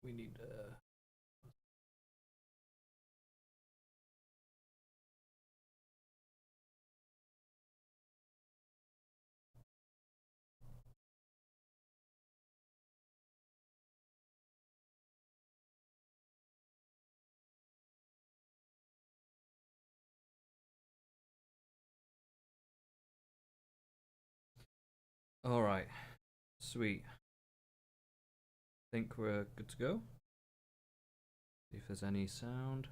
We need all right. Sweet. Think we're good to go. See if there's any sound.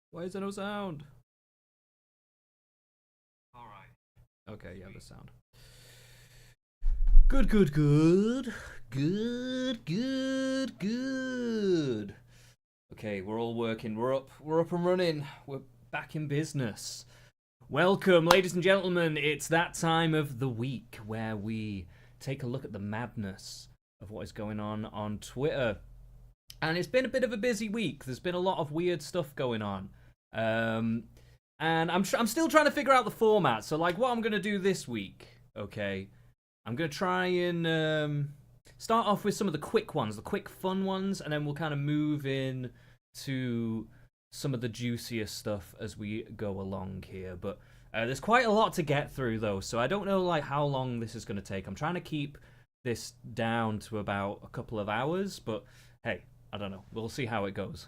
Why is there no sound? All right. Okay, yeah, the sound. Good, good, good. Good, good, good. Okay, we're all working. We're up and running. We're back in business. Welcome, ladies and gentlemen. It's that time of the week where we take a look at the madness of what is going on Twitter. And it's been a bit of a busy week. There's been a lot of weird stuff going on. And I'm still trying to figure out the format. So, like, what I'm going to do this week, okay, I'm going to try and start off with some of the quick ones, the quick fun ones, and then we'll kind of move in to some of the juicier stuff as we go along here. But there's quite a lot to get through, though, so I don't know like how long this is going to take. I'm trying to keep this down to about a couple of hours, but hey, I don't know. We'll see how it goes.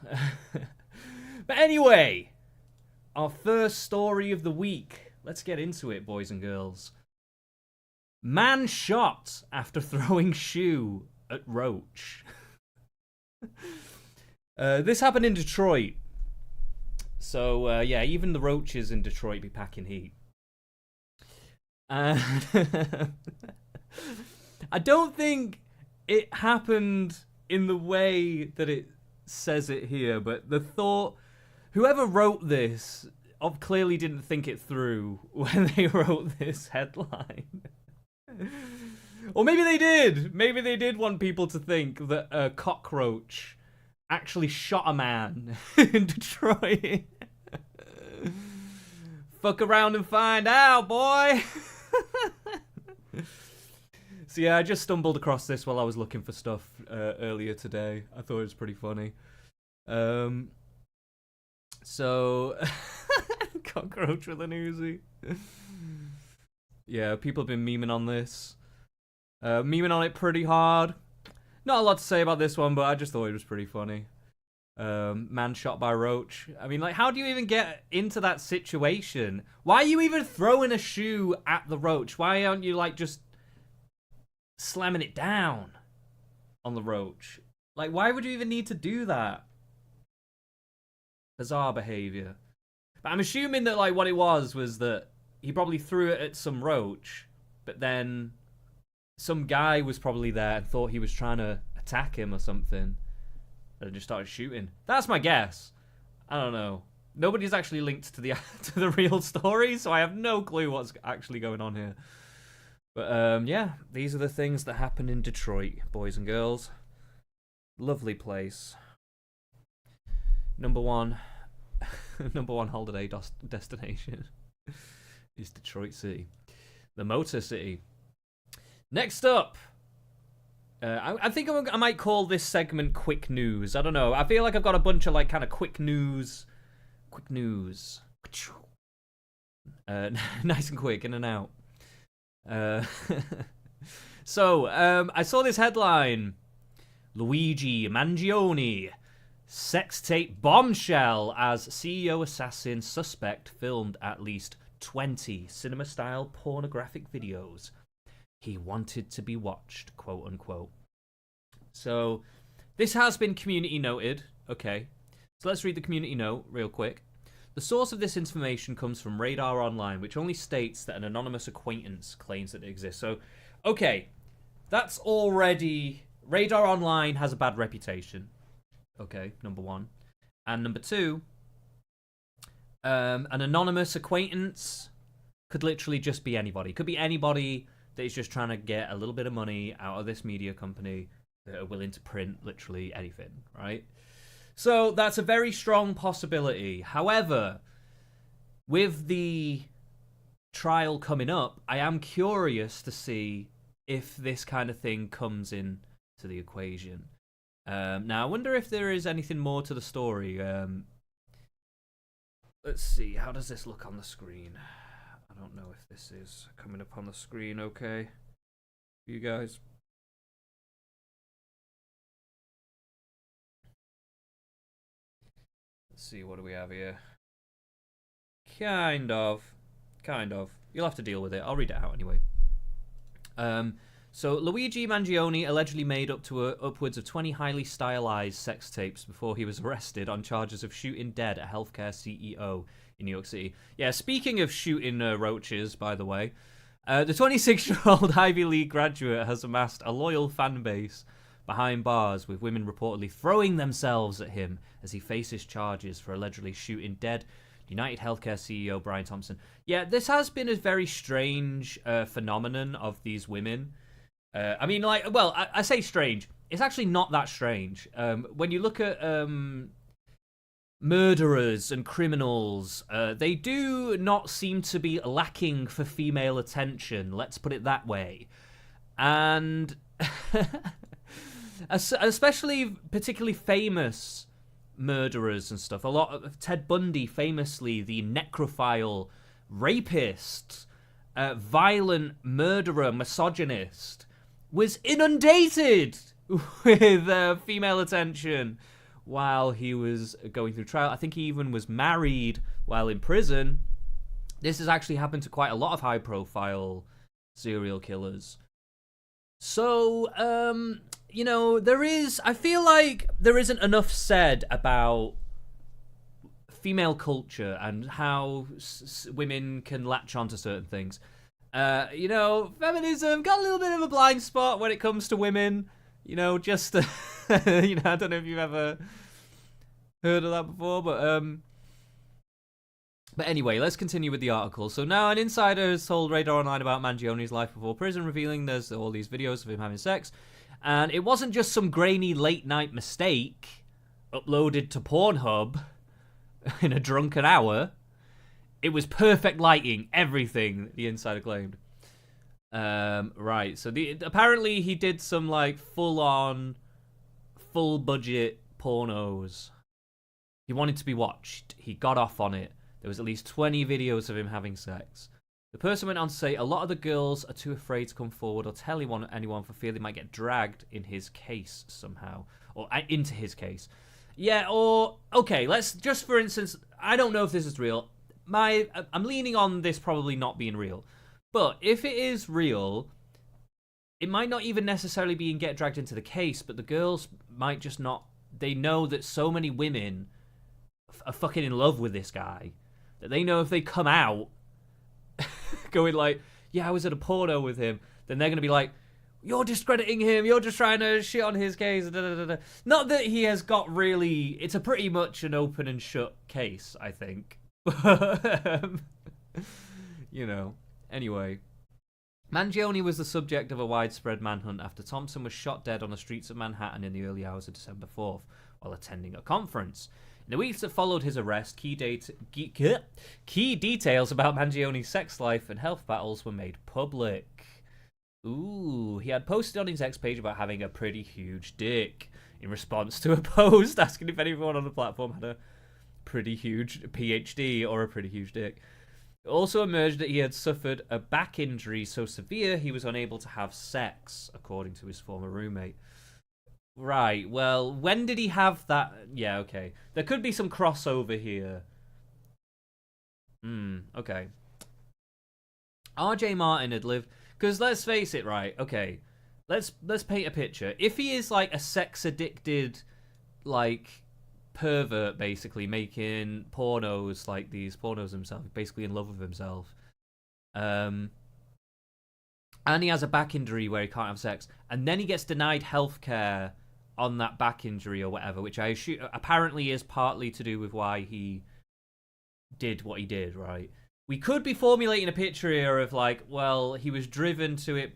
But anyway, our first story of the week. Let's get into it, boys and girls. Man shot after throwing shoe at roach. This happened in Detroit. So, yeah, even the roaches in Detroit be packing heat. I don't think it happened in the way that it says it here, but the thought... Whoever wrote this clearly didn't think it through when they wrote this headline. Or maybe they did. Maybe they did want people to think that a cockroach actually shot a man in Detroit. Fuck around and find out, boy. So yeah, I just stumbled across this while I was looking for stuff earlier today. I thought it was pretty funny. So cockroach with an Uzi. Yeah, people have been memeing on this. Memeing on it pretty hard. Not a lot to say about this one, but I just thought it was pretty funny. Man shot by roach. I mean, like, how do you even get into that situation? Why are you even throwing a shoe at the roach? Why aren't you, like, just slamming it down on the roach? Like, why would you even need to do that? Bizarre behavior. But I'm assuming that, like, what it was that he probably threw it at some roach, but then some guy was probably there and thought he was trying to attack him or something, and just started shooting. That's my guess. I don't know. Nobody's actually linked to the to the real story, so I have no clue what's actually going on here. But yeah, these are the things that happen in Detroit, boys and girls. Lovely place. Number one holiday destination is Detroit City, the Motor City. Next up, I think I might call this segment Quick News. I don't know. I feel like I've got a bunch of like kind of quick news. Nice and quick, in and out. So, I saw this headline. Luigi Mangione, sex tape bombshell as CEO assassin suspect filmed at least 20 cinema-style pornographic videos. He wanted to be watched, quote unquote. So, this has been community noted. Okay. So let's read the community note real quick. The source of this information comes from Radar Online, which only states that an anonymous acquaintance claims that it exists. So, okay. That's already... Radar Online has a bad reputation. Okay, number one. And number two, an anonymous acquaintance could literally just be anybody. Could be anybody that is just trying to get a little bit of money out of this media company that are willing to print literally anything, right? So that's a very strong possibility. However, with the trial coming up, I am curious to see if this kind of thing comes in to the equation. Now, I wonder if there is anything more to the story. Let's see, how does this look on the screen? I don't know if this is coming up on the screen okay for you guys. Let's see, what do we have here? Kind of. You'll have to deal with it. I'll read it out anyway. So Luigi Mangione allegedly made upwards of 20 highly stylized sex tapes before he was arrested on charges of shooting dead a healthcare CEO in New York City. Yeah, speaking of shooting roaches, by the way, the 26-year-old Ivy League graduate has amassed a loyal fan base behind bars, with women reportedly throwing themselves at him as he faces charges for allegedly shooting dead United Healthcare CEO Brian Thompson. Yeah, this has been a very strange phenomenon of these women. I mean, like, well, I say strange. It's actually not that strange. When you look at murderers and criminals, they do not seem to be lacking for female attention. Let's put it that way. And especially particularly famous murderers and stuff. A lot of Ted Bundy, famously the necrophile, rapist, violent murderer, misogynist, was inundated with female attention while he was going through trial. I think he even was married while in prison. This has actually happened to quite a lot of high-profile serial killers. So, you know, I feel like there isn't enough said about female culture and how women can latch onto certain things. You know, feminism got a little bit of a blind spot when it comes to women. You know, just, you know, I don't know if you've ever heard of that before, but anyway, let's continue with the article. So now an insider has told Radar Online about Mangione's life before prison, revealing there's all these videos of him having sex. And it wasn't just some grainy late-night mistake uploaded to Pornhub in a drunken hour. It was perfect lighting, everything, the insider claimed. Right, so apparently he did some, like, full-on, full-budget pornos. He wanted to be watched. He got off on it. There was at least 20 videos of him having sex. The person went on to say, a lot of the girls are too afraid to come forward or tell anyone for fear they might get dragged in his case somehow. Or into his case. Yeah, or, okay, let's, just for instance, I don't know if this is real. I'm leaning on this probably not being real. But if it is real, it might not even necessarily be in get dragged into the case, but the girls might just not, they know that so many women are fucking in love with this guy, that they know if they come out going like, yeah, I was at a porno with him, then they're going to be like, you're discrediting him, you're just trying to shit on his case. Da, da, da, da. Not that he has got really, it's a pretty much an open and shut case, I think. You know, anyway. Mangione was the subject of a widespread manhunt after Thompson was shot dead on the streets of Manhattan in the early hours of December 4th while attending a conference. In the weeks that followed his arrest, key details about Mangione's sex life and health battles were made public. Ooh, he had posted on his X page about having a pretty huge dick in response to a post asking if anyone on the platform had a pretty huge PhD or a pretty huge dick. It also emerged that he had suffered a back injury so severe he was unable to have sex, according to his former roommate. Right, well, when did he have that? Yeah, okay. There could be some crossover here. Okay. RJ Martin had lived... Because let's face it, right, okay. Let's paint a picture. If he is, like, a sex-addicted, like, pervert, basically, making pornos, like these pornos himself, basically in love with himself, and he has a back injury where he can't have sex, and then he gets denied healthcare on that back injury or whatever, which I assume apparently is partly to do with why he did what he did, right? We could be formulating a picture here of like, well, he was driven to it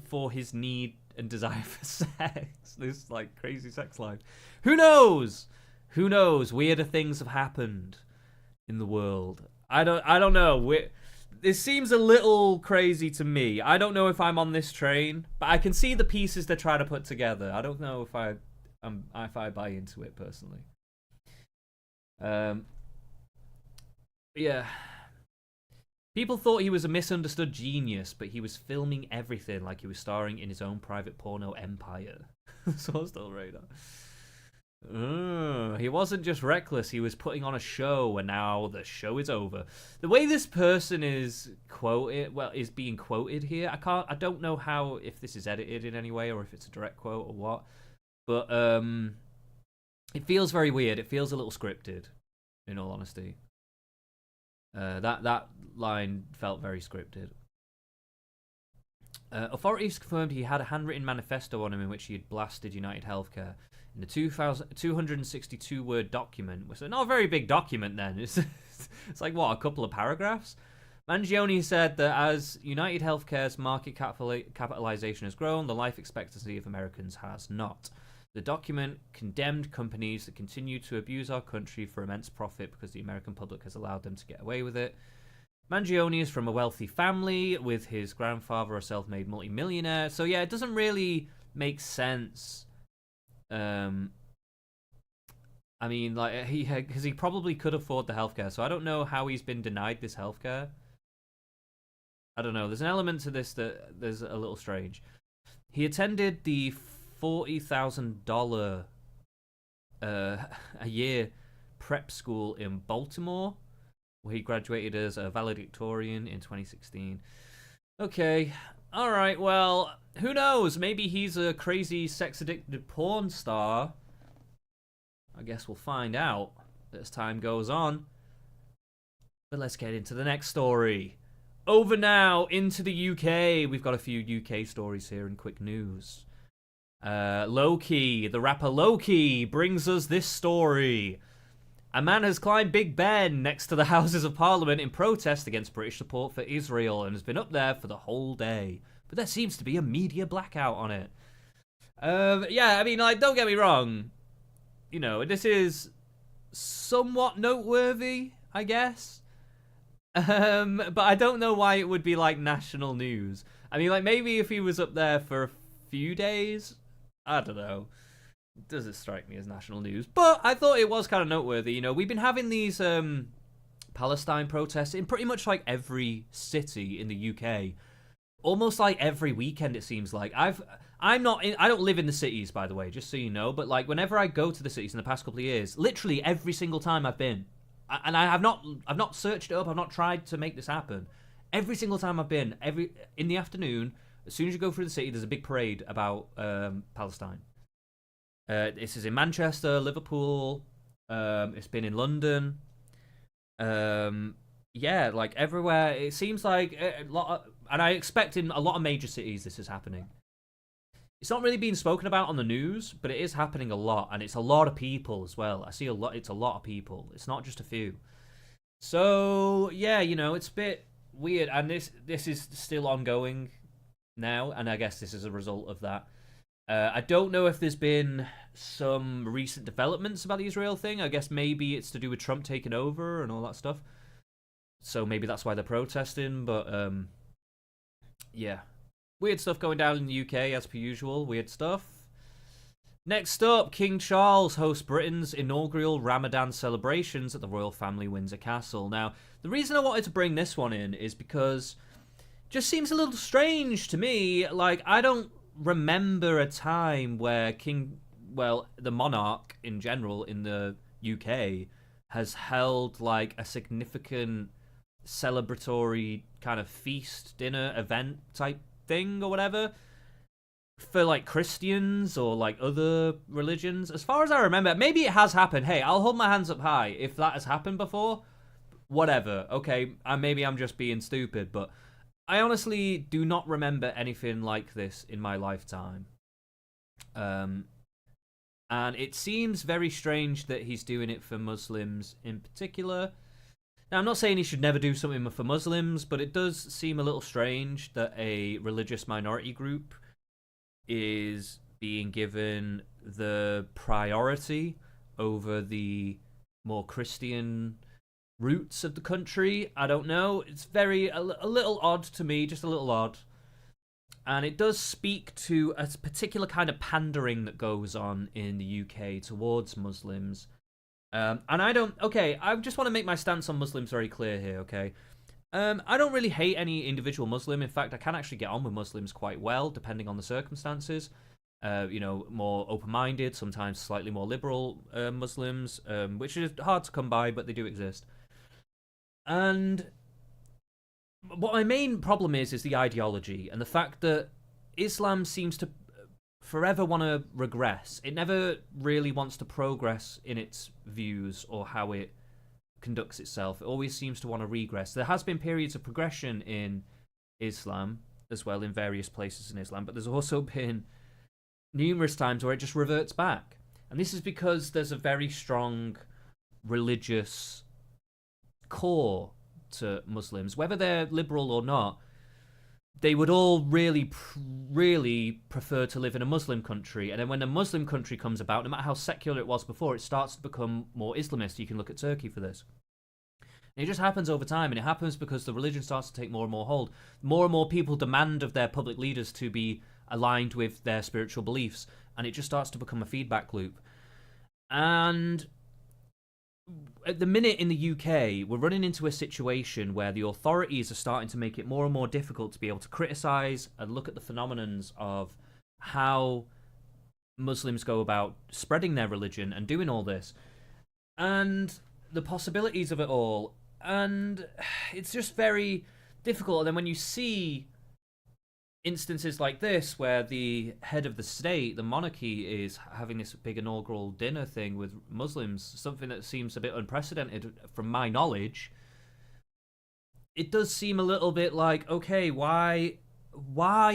for his need and desire for sex. This like crazy sex life. Who knows? Who knows? Weirder things have happened in the world. I don't know. This seems a little crazy to me. I don't know if I'm on this train, but I can see the pieces they're trying to put together. I don't know if I buy into it personally. Yeah. People thought he was a misunderstood genius, but he was filming everything like he was starring in his own private porno empire. So still radar. He wasn't just reckless, he was putting on a show, and now the show is over. The way this person is being quoted here, I don't know how, if this is edited in any way or if it's a direct quote or what, but it feels very weird. It feels a little scripted, in all honesty. That line felt very scripted. Authorities confirmed he had a handwritten manifesto on him in which he had blasted United Healthcare. In the 262-word document, which is not a very big document then, it's like, what, a couple of paragraphs? Mangione said that as United Healthcare's market capitalization has grown, the life expectancy of Americans has not. The document condemned companies that continue to abuse our country for immense profit because the American public has allowed them to get away with it. Mangione is from a wealthy family, with his grandfather a self-made multimillionaire. So yeah, it doesn't really make sense. I mean, like, because he probably could afford the healthcare, so I don't know how he's been denied this healthcare. I don't know. There's an element to this that there's a little strange. He attended the $40,000 a year prep school in Baltimore, where he graduated as a valedictorian in 2016. Okay, all right, well, who knows? Maybe he's a crazy sex-addicted porn star. I guess we'll find out as time goes on. But let's get into the next story. Over now into the UK. We've got a few UK stories here in quick news. Loki, the rapper Loki, brings us this story. A man has climbed Big Ben next to the Houses of Parliament in protest against British support for Israel and has been up there for the whole day. But there seems to be a media blackout on it. Yeah, I mean, like, don't get me wrong. You know, this is somewhat noteworthy, I guess. But I don't know why it would be, like, national news. I mean, like, maybe if he was up there for a few days, I don't know. Doesn't strike me as national news, but I thought it was kind of noteworthy. You know, we've been having these Palestine protests in pretty much like every city in the UK, almost like every weekend. It seems like I don't live in the cities, by the way, just so you know. But like whenever I go to the cities in the past couple of years, literally every single time I've been, and I've not searched it up. I've not tried to make this happen. Every single time I've been, in the afternoon, as soon as you go through the city, there's a big parade about Palestine. This is in Manchester, Liverpool. It's been in London. Yeah, like everywhere. It seems like a lot, and I expect in a lot of major cities this is happening. It's not really being spoken about on the news, but it is happening a lot, and it's a lot of people as well. I see a lot. It's a lot of people. It's not just a few. So yeah, you know, it's a bit weird, and this is still ongoing now, and I guess this is a result of that. I don't know if there's been some recent developments about the Israel thing. I guess maybe it's to do with Trump taking over and all that stuff. So maybe that's why they're protesting. But yeah, weird stuff going down in the UK as per usual. Weird stuff. Next up, King Charles hosts Britain's inaugural Ramadan celebrations at the royal family Windsor Castle. Now, the reason I wanted to bring this one in is because it just seems a little strange to me. Like, I don't remember a time where the monarch in general in the UK has held like a significant celebratory kind of feast, dinner, event type thing or whatever for like Christians or like other religions. As far as I remember, maybe it has happened. Hey, I'll hold my hands up high if that has happened before. Whatever. Okay, maybe I'm just being stupid, but I honestly do not remember anything like this in my lifetime. And it seems very strange that he's doing it for Muslims in particular. Now, I'm not saying he should never do something for Muslims, but it does seem a little strange that a religious minority group is being given the priority over the more Christian roots of the country. I don't know. It's a little odd to me, just a little odd. And it does speak to a particular kind of pandering that goes on in the UK towards Muslims. And I don't. Okay, I just want to make my stance on Muslims very clear here. Okay, I don't really hate any individual Muslim. In fact, I can actually get on with Muslims quite well, depending on the circumstances. More open-minded, sometimes slightly more liberal Muslims, which is hard to come by, but they do exist. And what my main problem is the ideology and the fact that Islam seems to forever want to regress. It never really wants to progress in its views or how it conducts itself. It always seems to want to regress. There has been periods of progression in Islam as well, in various places in Islam, but there's also been numerous times where it just reverts back. And this is because there's a very strong religious core to Muslims. Whether they're liberal or not, they would all really prefer to live in a Muslim country. And then when a Muslim country comes about, no matter how secular it was before, it starts to become more Islamist. You can look at Turkey for this. And it just happens over time, and it happens because the religion starts to take more and more hold. More and more people demand of their public leaders to be aligned with their spiritual beliefs, and it just starts to become a feedback loop. And at the minute in the UK, we're running into a situation where the authorities are starting to make it more and more difficult to be able to criticise and look at the phenomenons of how Muslims go about spreading their religion and doing all this, and the possibilities of it all. And it's just very difficult. And then when you see instances like this where the head of the state, the monarchy, is having this big inaugural dinner thing with Muslims, something that seems a bit unprecedented from my knowledge, it does seem a little bit like, okay, why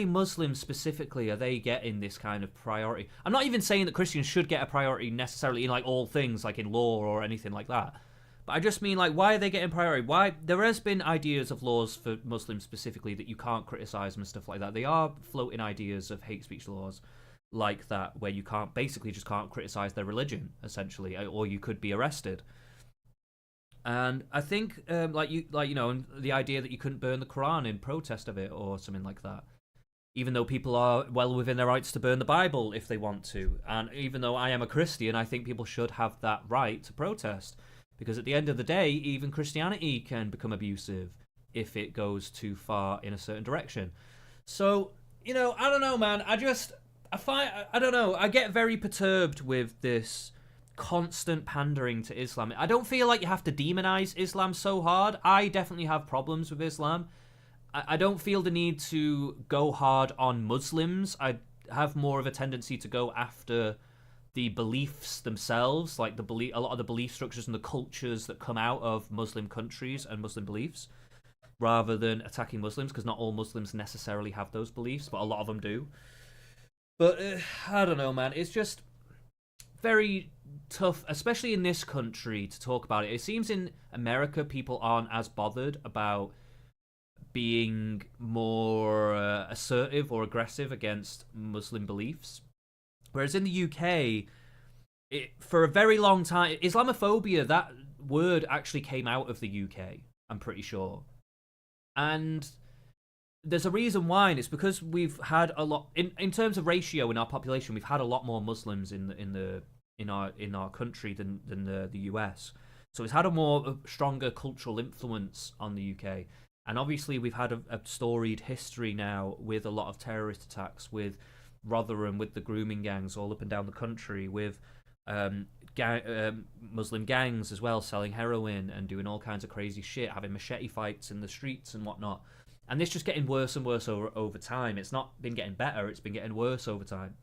Muslims specifically are they getting this kind of priority? I'm not even saying that Christians should get a priority necessarily in like all things, like in law or anything like that. But I just mean, like, why are they getting priority? Why? There has been ideas of laws for Muslims specifically that you can't criticize and stuff like that. They are floating ideas of hate speech laws like that, where you can't criticize their religion, essentially, or you could be arrested. And I think, the idea that you couldn't burn the Quran in protest of it or something like that. Even though people are well within their rights to burn the Bible if they want to. And even though I am a Christian, I think people should have that right to protest. Because at the end of the day, even Christianity can become abusive if it goes too far in a certain direction. So, I don't know, man. I don't know. I get very perturbed with this constant pandering to Islam. I don't feel like you have to demonize Islam so hard. I definitely have problems with Islam. I don't feel the need to go hard on Muslims. I have more of a tendency to go after the beliefs themselves, like a lot of the belief structures and the cultures that come out of Muslim countries and Muslim beliefs, rather than attacking Muslims, because not all Muslims necessarily have those beliefs, but a lot of them do. But I don't know, man. It's just very tough, especially in this country, to talk about it. It seems in America people aren't as bothered about being more assertive or aggressive against Muslim beliefs. Whereas in the UK, for a very long time, Islamophobia, that word actually came out of the UK, I'm pretty sure. And there's a reason why, and it's because we've had a lot, in terms of ratio in our population, we've had a lot more Muslims in our country than the US. So it's had a stronger cultural influence on the UK. And obviously we've had a storied history now with a lot of terrorist attacks, with Rotherham, with the grooming gangs all up and down the country, with Muslim gangs as well, selling heroin and doing all kinds of crazy shit, having machete fights in the streets and whatnot. And this just getting worse and worse over time. It's not been getting better, it's been getting worse over time.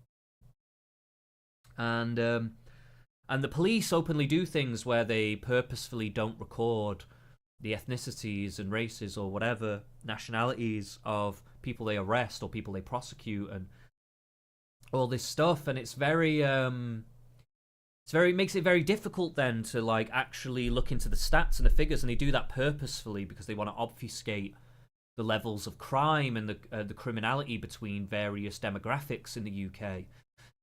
And the police openly do things where they purposefully don't record the ethnicities and races or whatever nationalities of people they arrest or people they prosecute, and all this stuff. And it makes it very difficult then to like actually look into the stats and the figures, and they do that purposefully because they want to obfuscate the levels of crime and the criminality between various demographics in the UK.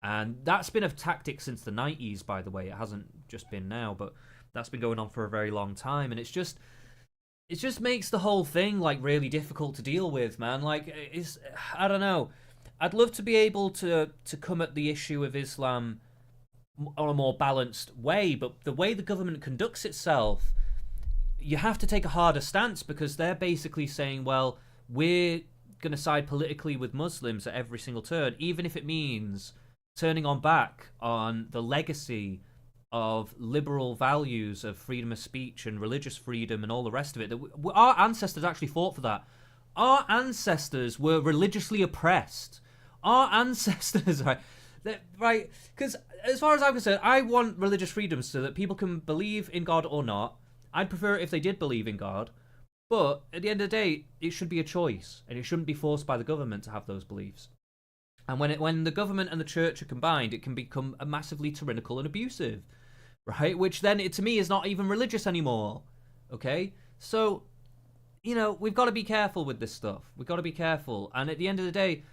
And that's been a tactic since the 90s, by the way. It hasn't just been now, but That's been going on for a very long time, and it just makes the whole thing like really difficult to deal with, man. Like, I don't know. I'd love to be able to come at the issue of Islam on a more balanced way, but the way the government conducts itself, you have to take a harder stance, because they're basically saying, well, we're going to side politically with Muslims at every single turn, even if it means turning on back on the legacy of liberal values of freedom of speech and religious freedom and all the rest of it. Our ancestors actually fought for that. Our ancestors were religiously oppressed. Our ancestors, right? Because as far as I'm concerned, I want religious freedom so that people can believe in God or not. I'd prefer it if they did believe in God. But at the end of the day, it should be a choice, and it shouldn't be forced by the government to have those beliefs. And when the government and the church are combined, it can become a massively tyrannical and abusive, right? Which then, to me, is not even religious anymore. Okay? So, we've got to be careful with this stuff. We've got to be careful. And at the end of the day,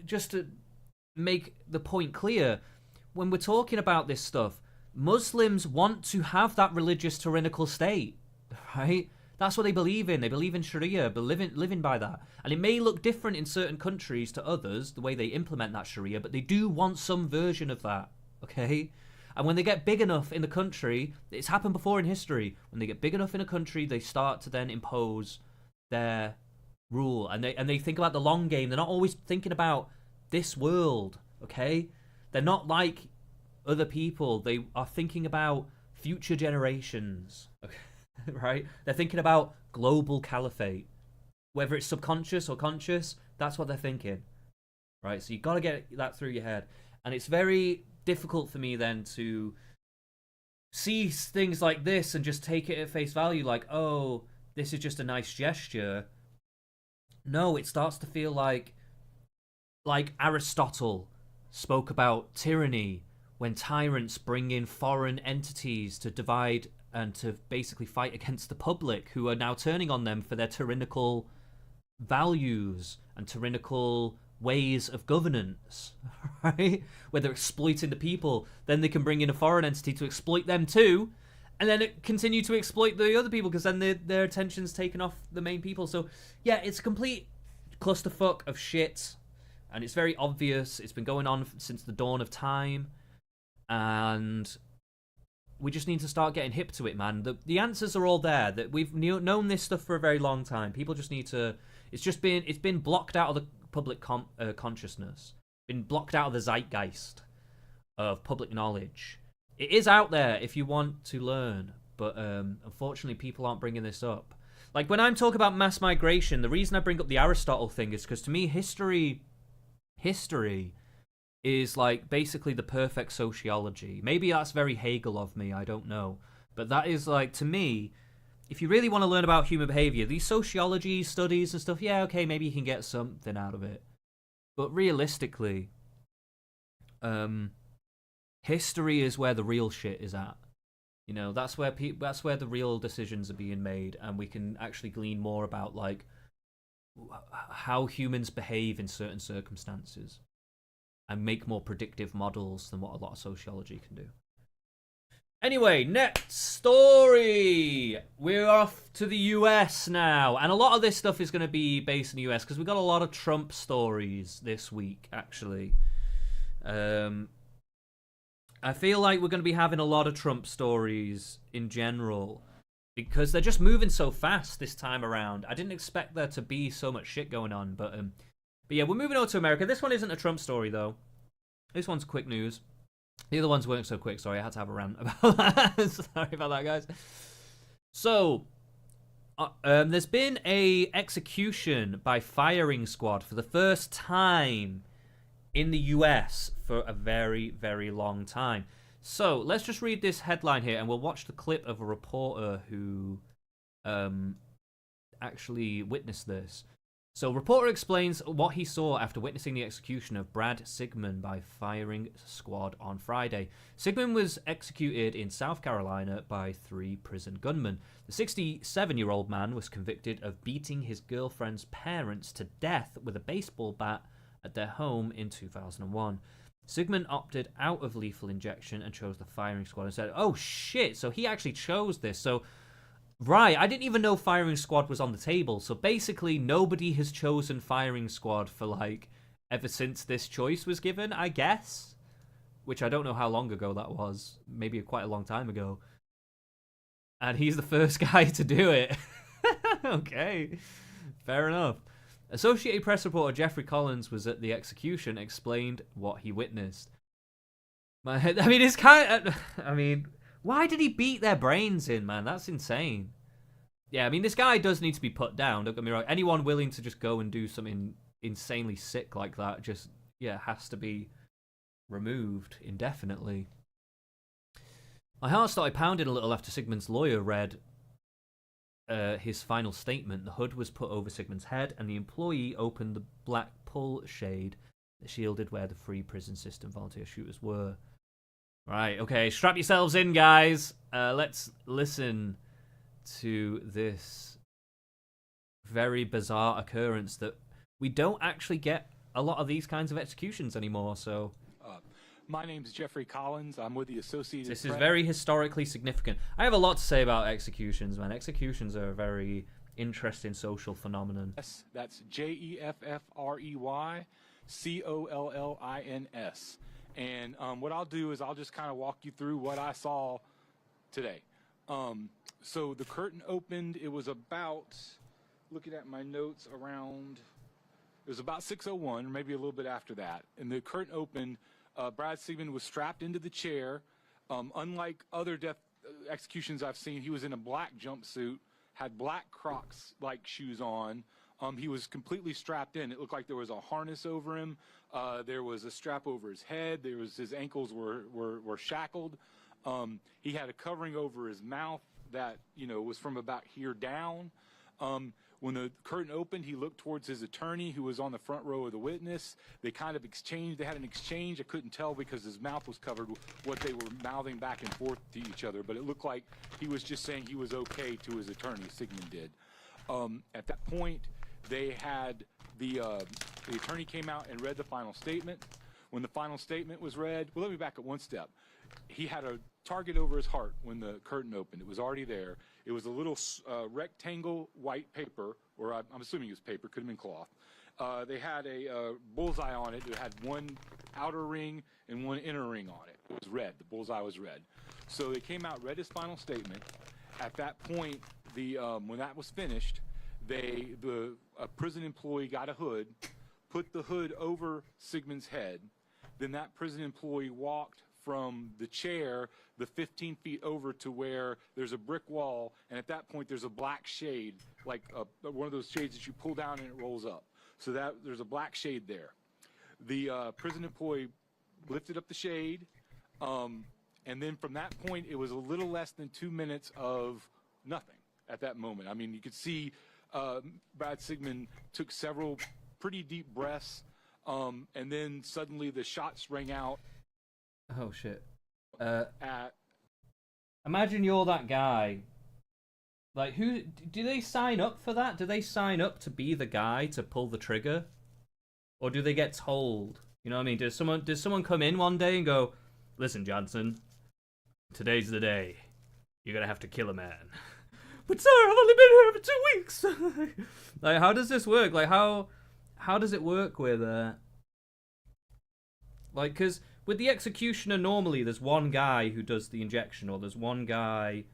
just to make the point clear, when we're talking about this stuff, Muslims want to have that religious tyrannical state, right? That's what they believe in. They believe in Sharia, but living by that. And it may look different in certain countries to others, the way they implement that Sharia, but they do want some version of that, okay? And when they get big enough in the country, it's happened before in history, when they get big enough in a country, they start to then impose their rule. And they think about the long game. They're not always thinking about this world, okay? They're not like other people. They are thinking about future generations, okay? Right? They're thinking about global caliphate. Whether it's subconscious or conscious, that's what they're thinking. Right? So you've got to get that through your head. And it's very difficult for me then to see things like this and just take it at face value, like, oh, this is just a nice gesture. No, it starts to feel like Aristotle spoke about tyranny, when tyrants bring in foreign entities to divide and to basically fight against the public, who are now turning on them for their tyrannical values and tyrannical ways of governance, right? Where they're exploiting the people, then they can bring in a foreign entity to exploit them too, and then continue to exploit the other people, because then their attention's taken off the main people. So yeah, it's a complete clusterfuck of shit, and it's very obvious. It's been going on since the dawn of time, and we just need to start getting hip to it, man. The answers are all there. That we've known this stuff for a very long time. People just need to. It's been blocked out of the public consciousness. Been blocked out of the zeitgeist of public knowledge. It is out there if you want to learn, but unfortunately, people aren't bringing this up. Like when I'm talking about mass migration, the reason I bring up the Aristotle thing is because to me, history is like basically the perfect sociology. Maybe that's very Hegel of me, I don't know. But that is like, to me, if you really want to learn about human behavior, these sociology studies and stuff, yeah, okay, maybe you can get something out of it. But realistically, history is where the real shit is at. That's where the real decisions are being made, and we can actually glean more about like how humans behave in certain circumstances, and make more predictive models than what a lot of sociology can do. Anyway, next story. We're off to the US now. And a lot of this stuff is going to be based in the US, because we've got a lot of Trump stories this week, actually. I feel like we're going to be having a lot of Trump stories in general, because they're just moving so fast this time around. I didn't expect there to be so much shit going on, but yeah, we're moving over to America. This one isn't a Trump story, though. This one's quick news. The other ones weren't so quick. Sorry, I had to have a rant about that. Sorry about that, guys. So, there's been a execution by firing squad for the first time in the US for a very, very long time. So, let's just read this headline here, and we'll watch the clip of a reporter who actually witnessed this. So, reporter explains what he saw after witnessing the execution of Brad Sigmund by firing squad on Friday. Sigmund was executed in South Carolina by 3 prison gunmen. The 67-year-old man was convicted of beating his girlfriend's parents to death with a baseball bat at their home in 2001. Sigmund opted out of lethal injection and chose the firing squad instead. Oh shit, so he actually chose this. So, right, I didn't even know firing squad was on the table. So basically nobody has chosen firing squad for like ever since this choice was given, I guess. Which I don't know how long ago that was. Maybe quite a long time ago. And he's the first guy to do it. Okay, fair enough. Associated Press reporter Jeffrey Collins was at the execution, explained what he witnessed. I mean, it's kind of... I mean, why did he beat their brains in, man? That's insane. Yeah, I mean, this guy does need to be put down, don't get me wrong. Anyone willing to just go and do something insanely sick like that just, yeah, has to be removed indefinitely. My heart started pounding a little after Sigmund's lawyer read his final statement. The hood was put over Sigmund's head, and the employee opened the black pull shade that shielded where the free prison system volunteer shooters were. Right, okay, strap yourselves in, guys. Let's listen to this very bizarre occurrence that we don't actually get a lot of these kinds of executions anymore, so... My name's Jeffrey Collins. I'm with the Associated Press. This is very historically significant. I have a lot to say about executions, man. Executions are a very interesting social phenomenon. That's JEFFREYCOLLINS. And what I'll do is I'll just kind of walk you through what I saw today. So the curtain opened. It was about, looking at my notes, around, it was about 6:01, or maybe a little bit after that. And the curtain opened. Brad Sigmund was strapped into the chair. Unlike other death executions I've seen, he was in a black jumpsuit, had black Crocs-like shoes on. He was completely strapped in. It looked like there was a harness over him. There was a strap over his head. His ankles were shackled. He had a covering over his mouth that, you know, was from about here down. When the curtain opened, he looked towards his attorney, who was on the front row of the witness. They kind of exchanged. They had an exchange. I couldn't tell because his mouth was covered what they were mouthing back and forth to each other, but it looked like he was just saying he was okay to his attorney, Sigmund did. At that point, they had the attorney came out and read the final statement. When the final statement was read, well, let me back up one step. He had a target over his heart when the curtain opened. It was already there. It was a little rectangle white paper, or I'm assuming it was paper, could have been cloth. They had a bullseye on it. It had one outer ring and one inner ring on it. It was red. The bullseye was red. So they came out, read his final statement. At that point, when that was finished, a prison employee got a hood, put the hood over Sigmund's head. Then that prison employee walked from the chair the 15 feet over to where there's a brick wall, and at that point there's a black shade, like one of those shades that you pull down and it rolls up. So that there's a black shade there. The prison employee lifted up the shade, and then from that point it was a little less than 2 minutes of nothing at that moment. I mean, you could see Brad Sigmund took several pretty deep breaths, and then suddenly the shots rang out. Oh shit. Imagine you're that guy. Like, who do they sign up for that? Do they sign up to be the guy to pull the trigger? Or do they get told? You know what I mean? Does someone come in one day and go, "Listen, Johnson, today's the day. You're gonna have to kill a man." "But sir, I've only been here for 2 weeks." Like, how does this work? Like, how does it work with like, because with the executioner, normally there's one guy who does the injection, or there's one guy,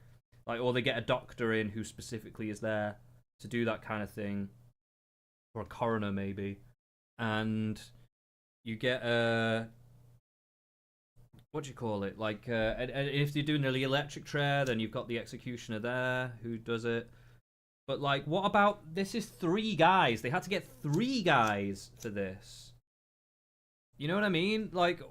like, or they get a doctor in who specifically is there to do that kind of thing, or a coroner maybe, and you get what do you call it? Like, and if you're doing the electric chair, then you've got the executioner there who does it. But like, what about this? Is 3 guys? They had to get 3 guys for this. You know what I mean? Like,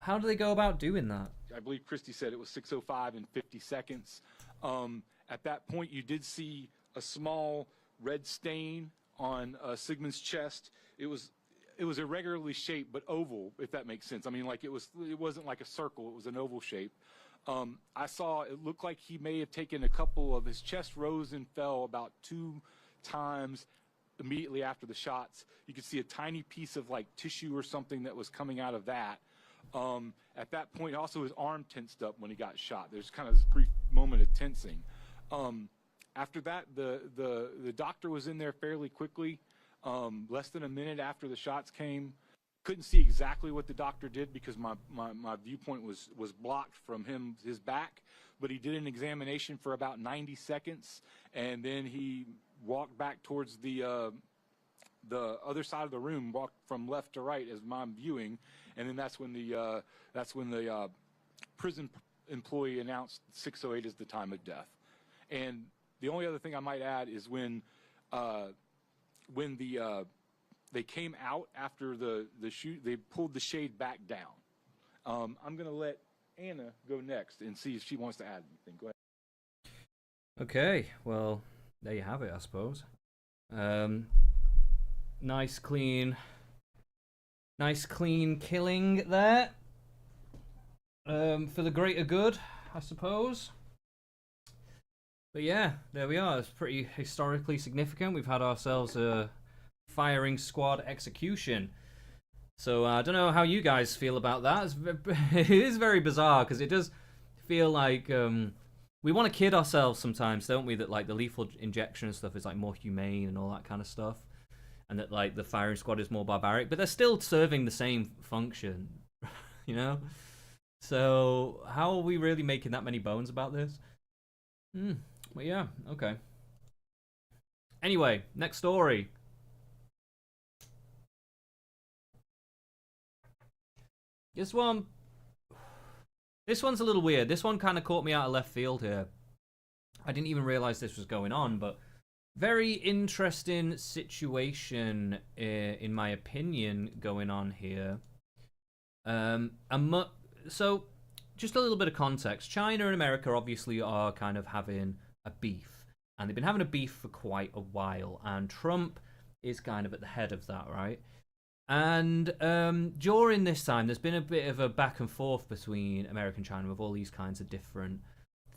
how do they go about doing that? I believe Christie said it was 6:05 and 50 seconds. At that point, you did see a small red stain on Sigmund's chest. It was irregularly shaped, but oval, if that makes sense. I mean, like, it wasn't like a circle. It was an oval shape. I saw it looked like he may have taken a couple of his chest rose and fell about 2 times. immediately after the shots. You could see a tiny piece of like tissue or something that was coming out of that. At that point, also his arm tensed up when he got shot. There's kind of this brief moment of tensing. After that, the doctor was in there fairly quickly, less than a minute after the shots came. Couldn't see exactly what the doctor did because my viewpoint was blocked from his back, but he did an examination for about 90 seconds, and then he walked back towards the other side of the room, walked from left to right as I'm viewing, and then that's when the prison employee announced 6:08 is the time of death. And the only other thing I might add is when they came out after the shoot, they pulled the shade back down. I'm going to let Anna go next and see if she wants to add anything. Go ahead. Okay, well, there you have it, I suppose. Nice clean killing there. For the greater good, I suppose. But yeah, there we are. It's pretty historically significant. We've had ourselves a firing squad execution. So I don't know how you guys feel about that. It is very bizarre because it does feel like we want to kid ourselves sometimes, don't we? That like the lethal injection and stuff is like more humane and all that kind of stuff, and that like the firing squad is more barbaric, but they're still serving the same function, you know. So how are we really making that many bones about this? Well, yeah, okay. Anyway, next story. This one's a little weird. This one kind of caught me out of left field here. I didn't even realize this was going on, but very interesting situation, in my opinion, going on here. So, just a little bit of context. China and America obviously are kind of having a beef, and they've been having a beef for quite a while, and Trump is kind of at the head of that, right? And during this time, there's been a bit of a back and forth between America and China with all these kinds of different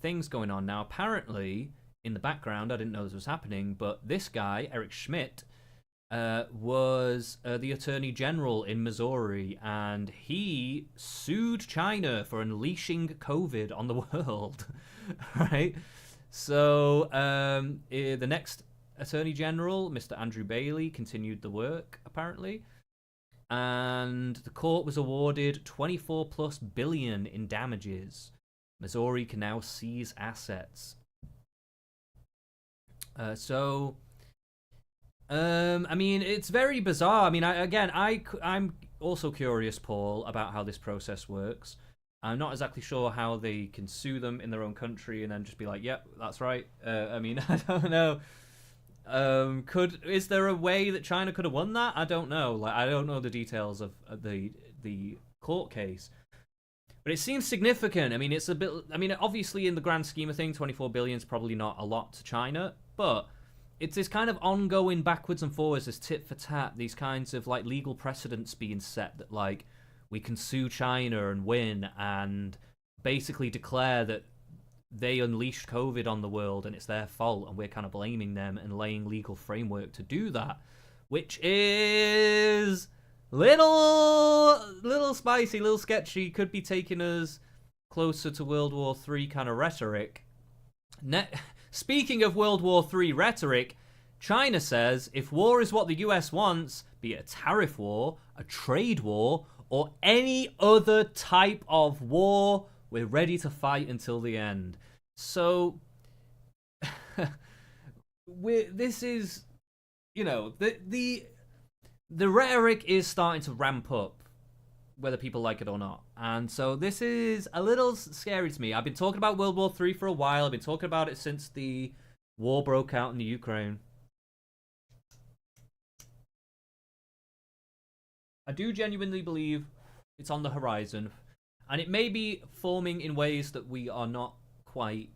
things going on. Now, apparently, in the background, I didn't know this was happening, but this guy, Eric Schmidt, was the Attorney General in Missouri, and he sued China for unleashing COVID on the world, right? So the next Attorney General, Mr. Andrew Bailey, continued the work, apparently. And the court was awarded $24+ billion in damages. Missouri can now seize assets. I mean, it's very bizarre. I mean, I'm also curious, Paul, about how this process works. I'm not exactly sure how they can sue them in their own country and then just be like, yep, that's right. I mean, I don't know. Is there a way that China could have won that? I don't know. Like, I don't know the details of the court case, but it seems significant. I mean, it's a bit. I mean, obviously, in the grand scheme of things, 24 billion is probably not a lot to China, but it's this kind of ongoing backwards and forwards, this tit for tat, these kinds of like legal precedents being set that like we can sue China and win and basically declare that they unleashed COVID on the world and it's their fault and we're kind of blaming them and laying legal framework to do that, which is little spicy, little sketchy, could be taking us closer to World War III kind of rhetoric. Speaking of World War III rhetoric, China says if war is what the US wants, be it a tariff war, a trade war, or any other type of war, we're ready to fight until the end. So, this is, you know, the rhetoric is starting to ramp up, whether people like it or not. And so this is a little scary to me. I've been talking about World War III for a while. I've been talking about it since the war broke out in the Ukraine. I do genuinely believe it's on the horizon, and it may be forming in ways that we are not quite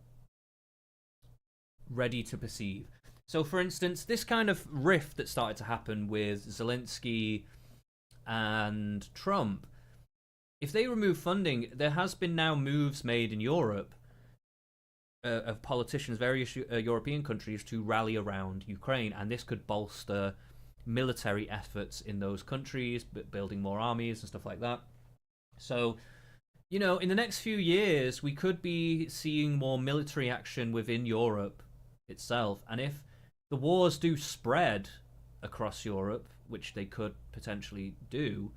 ready to perceive. So, for instance, this kind of rift that started to happen with Zelensky and Trump, if they remove funding, there has been now moves made in Europe of politicians, various European countries, to rally around Ukraine, and this could bolster military efforts in those countries, building more armies and stuff like that. So, in the next few years, we could be seeing more military action within Europe itself, and if the wars do spread across Europe, which they could potentially do,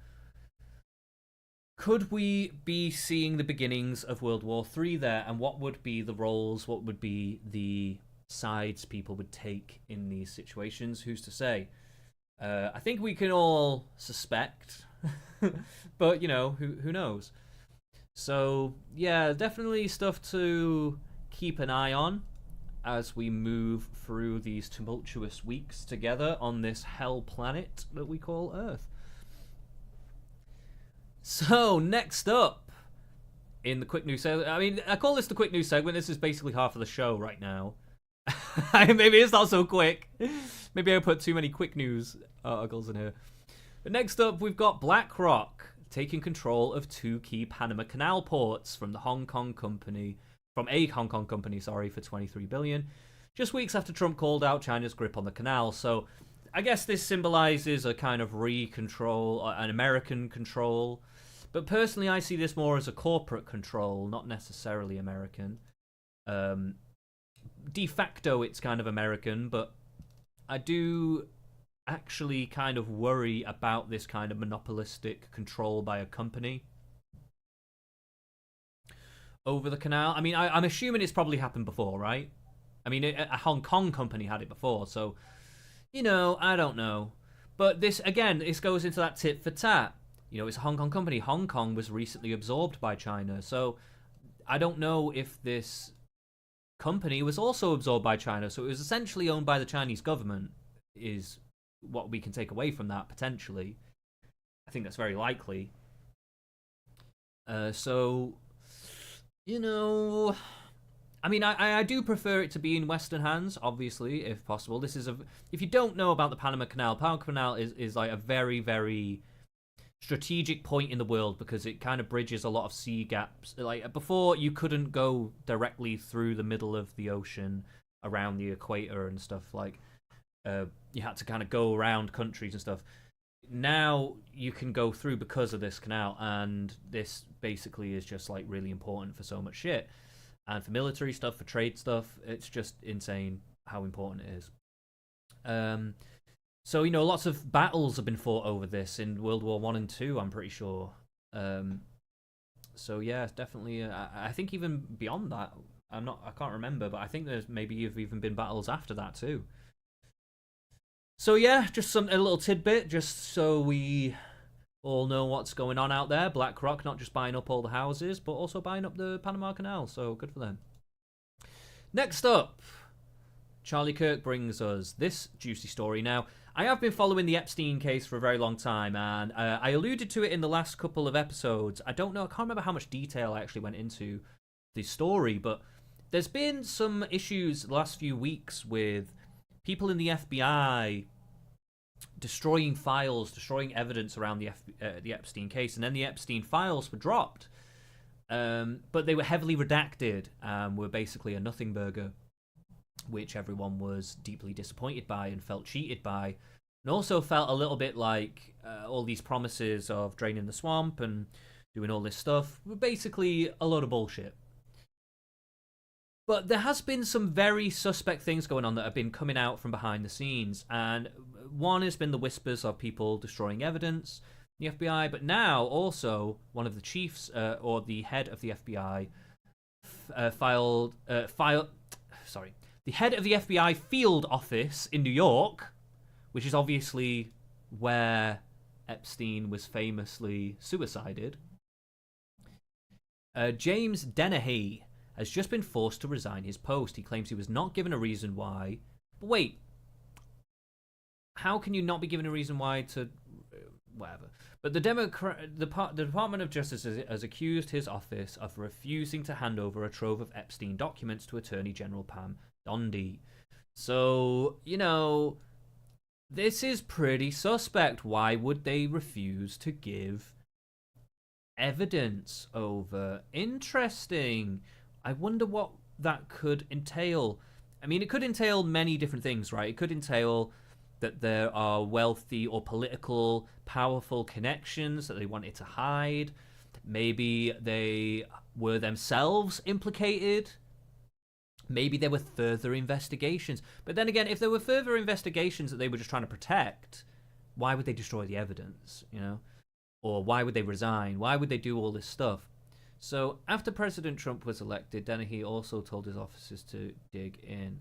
could we be seeing the beginnings of World War III there? And what would be the roles? What would be the sides people would take in these situations? Who's to say? I think we can all suspect, but who knows? So yeah, definitely stuff to keep an eye on as we move through these tumultuous weeks together on this hell planet that we call Earth. So, next up in the quick news segment, I call this the quick news segment. This is basically half of the show right now. Maybe it's not so quick. Maybe I put too many quick news articles in here. But next up, we've got BlackRock taking control of 2 key Panama Canal ports from a Hong Kong company, for $23 billion, just weeks after Trump called out China's grip on the canal. So, I guess this symbolizes a kind of re-control, an American control. But personally, I see this more as a corporate control, not necessarily American. De facto, it's kind of American, but I do actually kind of worry about this kind of monopolistic control by a company over the canal. I'm assuming it's probably happened before, right? A Hong Kong company had it before, so, I don't know. But this goes into that tit for tat. It's a Hong Kong company. Hong Kong was recently absorbed by China, so I don't know if this company was also absorbed by China. So it was essentially owned by the Chinese government, is what we can take away from that, potentially. I think that's very likely. I do prefer it to be in Western hands, obviously, if possible. If you don't know about the Panama Canal is like a very, very strategic point in the world because it kind of bridges a lot of sea gaps. Like before, you couldn't go directly through the middle of the ocean around the equator and stuff. Like you had to kind of go around countries and stuff. Now you can go through because of this canal, and this basically is just like really important for so much shit. And for military stuff, for trade stuff, it's just insane how important it is. So, lots of battles have been fought over this in World War I and II, I'm pretty sure. So, yeah, definitely. I think even beyond that, I can't remember, but I think there's maybe even been battles after that too. So, yeah, just a little tidbit, just so we all know what's going on out there. BlackRock not just buying up all the houses, but also buying up the Panama Canal, so good for them. Next up, Charlie Kirk brings us this juicy story. Now, I have been following the Epstein case for a very long time, and I alluded to it in the last couple of episodes. I can't remember how much detail I actually went into the story, but there's been some issues the last few weeks with people in the FBI destroying files, destroying evidence around the Epstein case, and then the Epstein files were dropped. But they were heavily redacted and were basically a nothing burger, which everyone was deeply disappointed by and felt cheated by, and also felt a little bit like all these promises of draining the swamp and doing all this stuff were basically a load of bullshit. But there has been some very suspect things going on that have been coming out from behind the scenes, and one has been the whispers of people destroying evidence, the FBI, but now also one of the chiefs or the head of the FBI the head of the FBI field office in New York, which is obviously where Epstein was famously suicided. James Dennehy has just been forced to resign his post. He claims he was not given a reason why. But wait, how can you not be given a reason why to whatever? But the Department of Justice has accused his office of refusing to hand over a trove of Epstein documents to Attorney General Pam Bondi. So, this is pretty suspect. Why would they refuse to give evidence over? Interesting. I wonder what that could entail. I mean, it could entail many different things, right? It could entail that there are wealthy or political powerful connections that they wanted to hide. Maybe they were themselves implicated. Maybe there were further investigations. But then again, if there were further investigations that they were just trying to protect, why would they destroy the evidence, you know? Or why would they resign? Why would they do all this stuff? So after President Trump was elected, Dennehy also told his officers to dig in.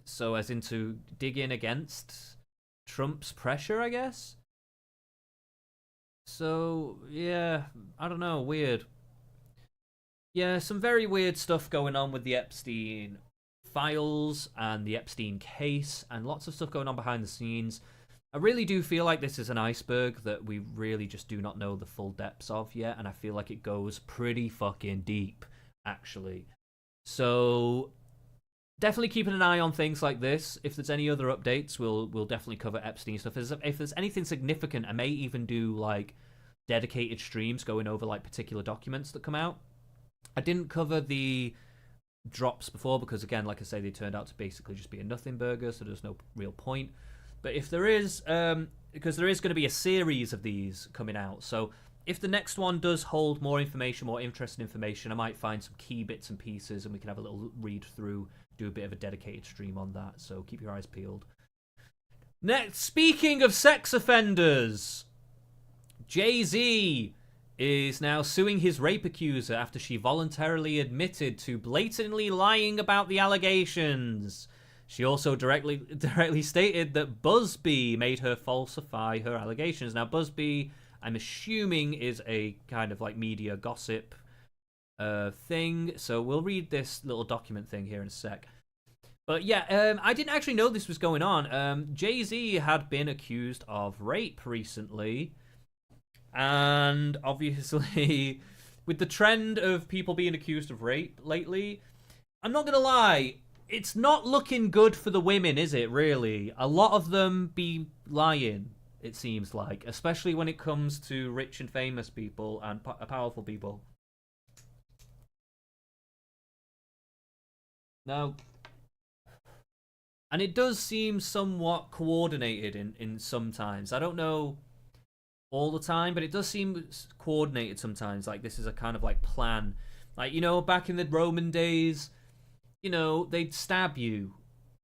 So as in to dig in against Trump's pressure, I guess? So, yeah, I don't know, weird. Yeah, some very weird stuff going on with the Epstein files and the Epstein case, and lots of stuff going on behind the scenes. I really do feel like this is an iceberg that we really just do not know the full depths of yet, and I feel like it goes pretty fucking deep, actually. So definitely keeping an eye on things like this. If there's any other updates, we'll definitely cover Epstein stuff. If there's anything significant, I may even do like dedicated streams going over like particular documents that come out. I didn't cover the drops before because, again, like I say, they turned out to basically just be a nothing burger, so there's no real point. But if there is, because there is going to be a series of these coming out, so if the next one does hold more information, more interesting information, I might find some key bits and pieces and we can have a little read through, do a bit of a dedicated stream on that, so keep your eyes peeled. Next, speaking of sex offenders, Jay-Z is now suing his rape accuser after she voluntarily admitted to blatantly lying about the allegations. She also directly stated that Busby made her falsify her allegations. Now, Busby, I'm assuming, is a kind of like media gossip thing. So we'll read this little document thing here in a sec. But yeah, I didn't actually know this was going on. Jay-Z had been accused of rape recently. And obviously, with the trend of people being accused of rape lately, I'm not going to lie, it's not looking good for the women, is it, really? A lot of them be lying, it seems like, especially when it comes to rich and famous people and powerful people. Now, and it does seem somewhat coordinated in sometimes. I don't know all the time, but it does seem coordinated sometimes. Like, this is a kind of like plan. Like, you know, back in the Roman days, you know, they'd stab you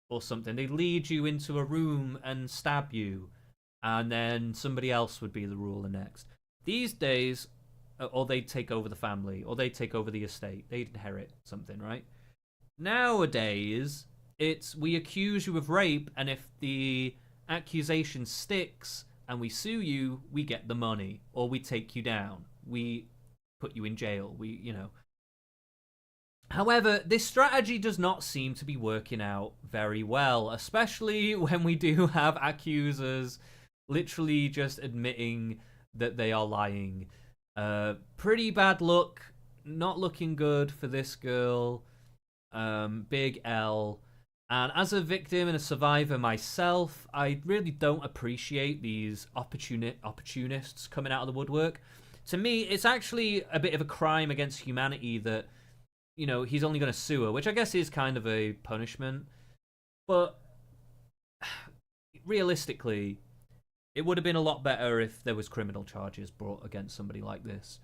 or something. They'd lead you into a room and stab you, and then somebody else would be the ruler next. These days, or they'd take over the family, or they'd take over the estate. They'd inherit something, right? Nowadays, it's we accuse you of rape, and if the accusation sticks and we sue you, we get the money, or we take you down. We put you in jail. We, you know. However, this strategy does not seem to be working out very well, especially when we do have accusers literally just admitting that they are lying. Pretty bad luck. Not looking good for this girl. Big L. And as a victim and a survivor myself, I really don't appreciate these opportunists coming out of the woodwork. To me, it's actually a bit of a crime against humanity that, you know, he's only going to sue her, which I guess is kind of a punishment. But realistically, it would have been a lot better if there was criminal charges brought against somebody like this.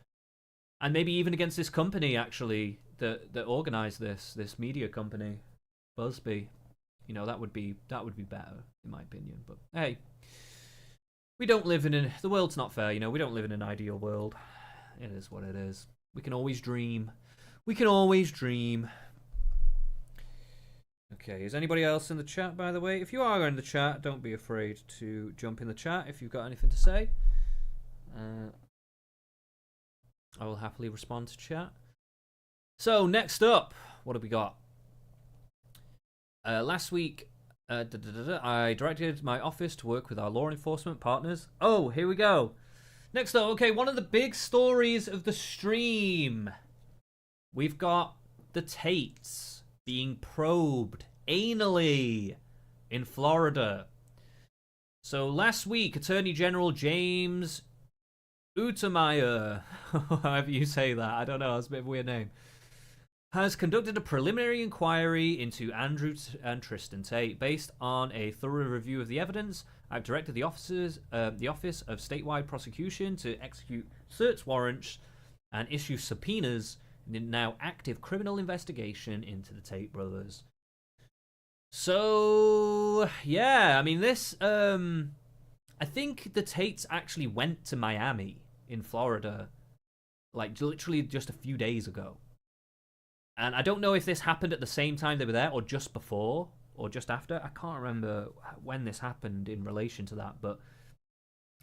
And maybe even against this company, actually, that organised this media company, Busby. You know, that would be better, in my opinion. But hey, we don't live in the world's not fair, you know, we don't live in an ideal world. It is what it is. We can always dream. We can always dream. Okay, is anybody else in the chat, by the way? If you are in the chat, don't be afraid to jump in the chat if you've got anything to say. I will happily respond to chat. So, next up, what have we got? Last week, I directed my office to work with our law enforcement partners. Oh, here we go. Next up, okay, one of the big stories of the stream. We've got the Tates being probed anally in Florida. So last week, Attorney General James Utemeyer, however you say that, I don't know, that's a bit of a weird name, has conducted a preliminary inquiry into Andrew and Tristan Tate. Based on a thorough review of the evidence, I've directed the Office of Statewide Prosecution to execute search warrants and issue subpoenas in the now active criminal investigation into the Tate brothers. So, yeah, I mean, this, I think the Tates actually went to Miami in Florida, like, literally just a few days ago. And I don't know if this happened at the same time they were there, or just before, or just after. I can't remember when this happened in relation to that, but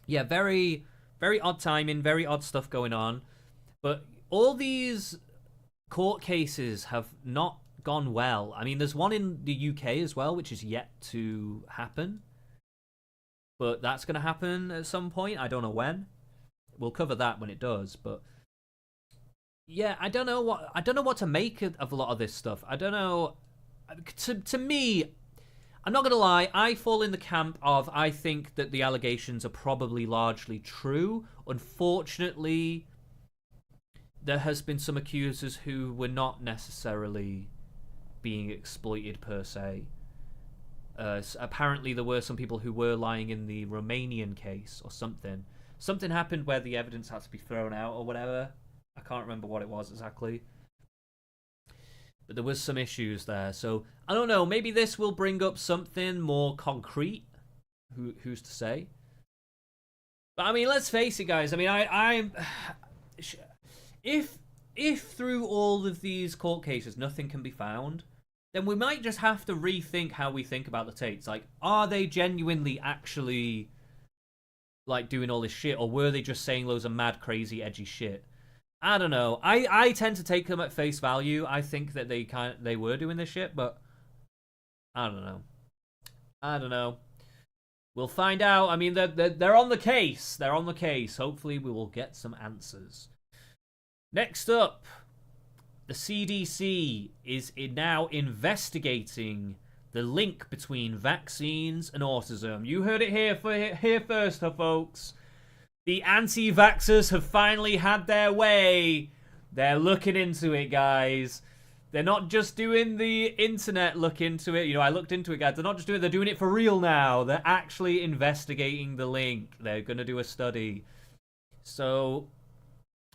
yeah, very, very odd timing, very odd stuff going on. But all these court cases have not gone well. I mean, there's one in the UK as well, which is yet to happen. But that's going to happen at some point. I don't know when. We'll cover that when it does, but yeah, I don't know what to make of a lot of this stuff. I don't know. To me, I'm not going to lie, I fall in the camp of I think that the allegations are probably largely true. Unfortunately, there has been some accusers who were not necessarily being exploited per se. Apparently there were some people who were lying in the Romanian case or something. Something happened where the evidence had to be thrown out or whatever. I can't remember what it was exactly. But there was some issues there. So, I don't know, maybe this will bring up something more concrete. Who's to say? But I mean, let's face it, guys. I mean, I'm if through all of these court cases nothing can be found, then we might just have to rethink how we think about the Tates. Like, are they genuinely actually like doing all this shit, or were they just saying loads of mad, crazy, edgy shit? I don't know. I tend to take them at face value. I think that they were doing this shit, but I don't know. We'll find out. I mean, they're on the case. They're on the case. Hopefully, we will get some answers. Next up, the CDC is now investigating the link between vaccines and autism. You heard it here first, folks. The anti-vaxxers have finally had their way. They're looking into it, guys. They're not just doing the internet look into it. You know, I looked into it, guys. They're not just doing it. They're doing it for real now. They're actually investigating the link. They're going to do a study. So,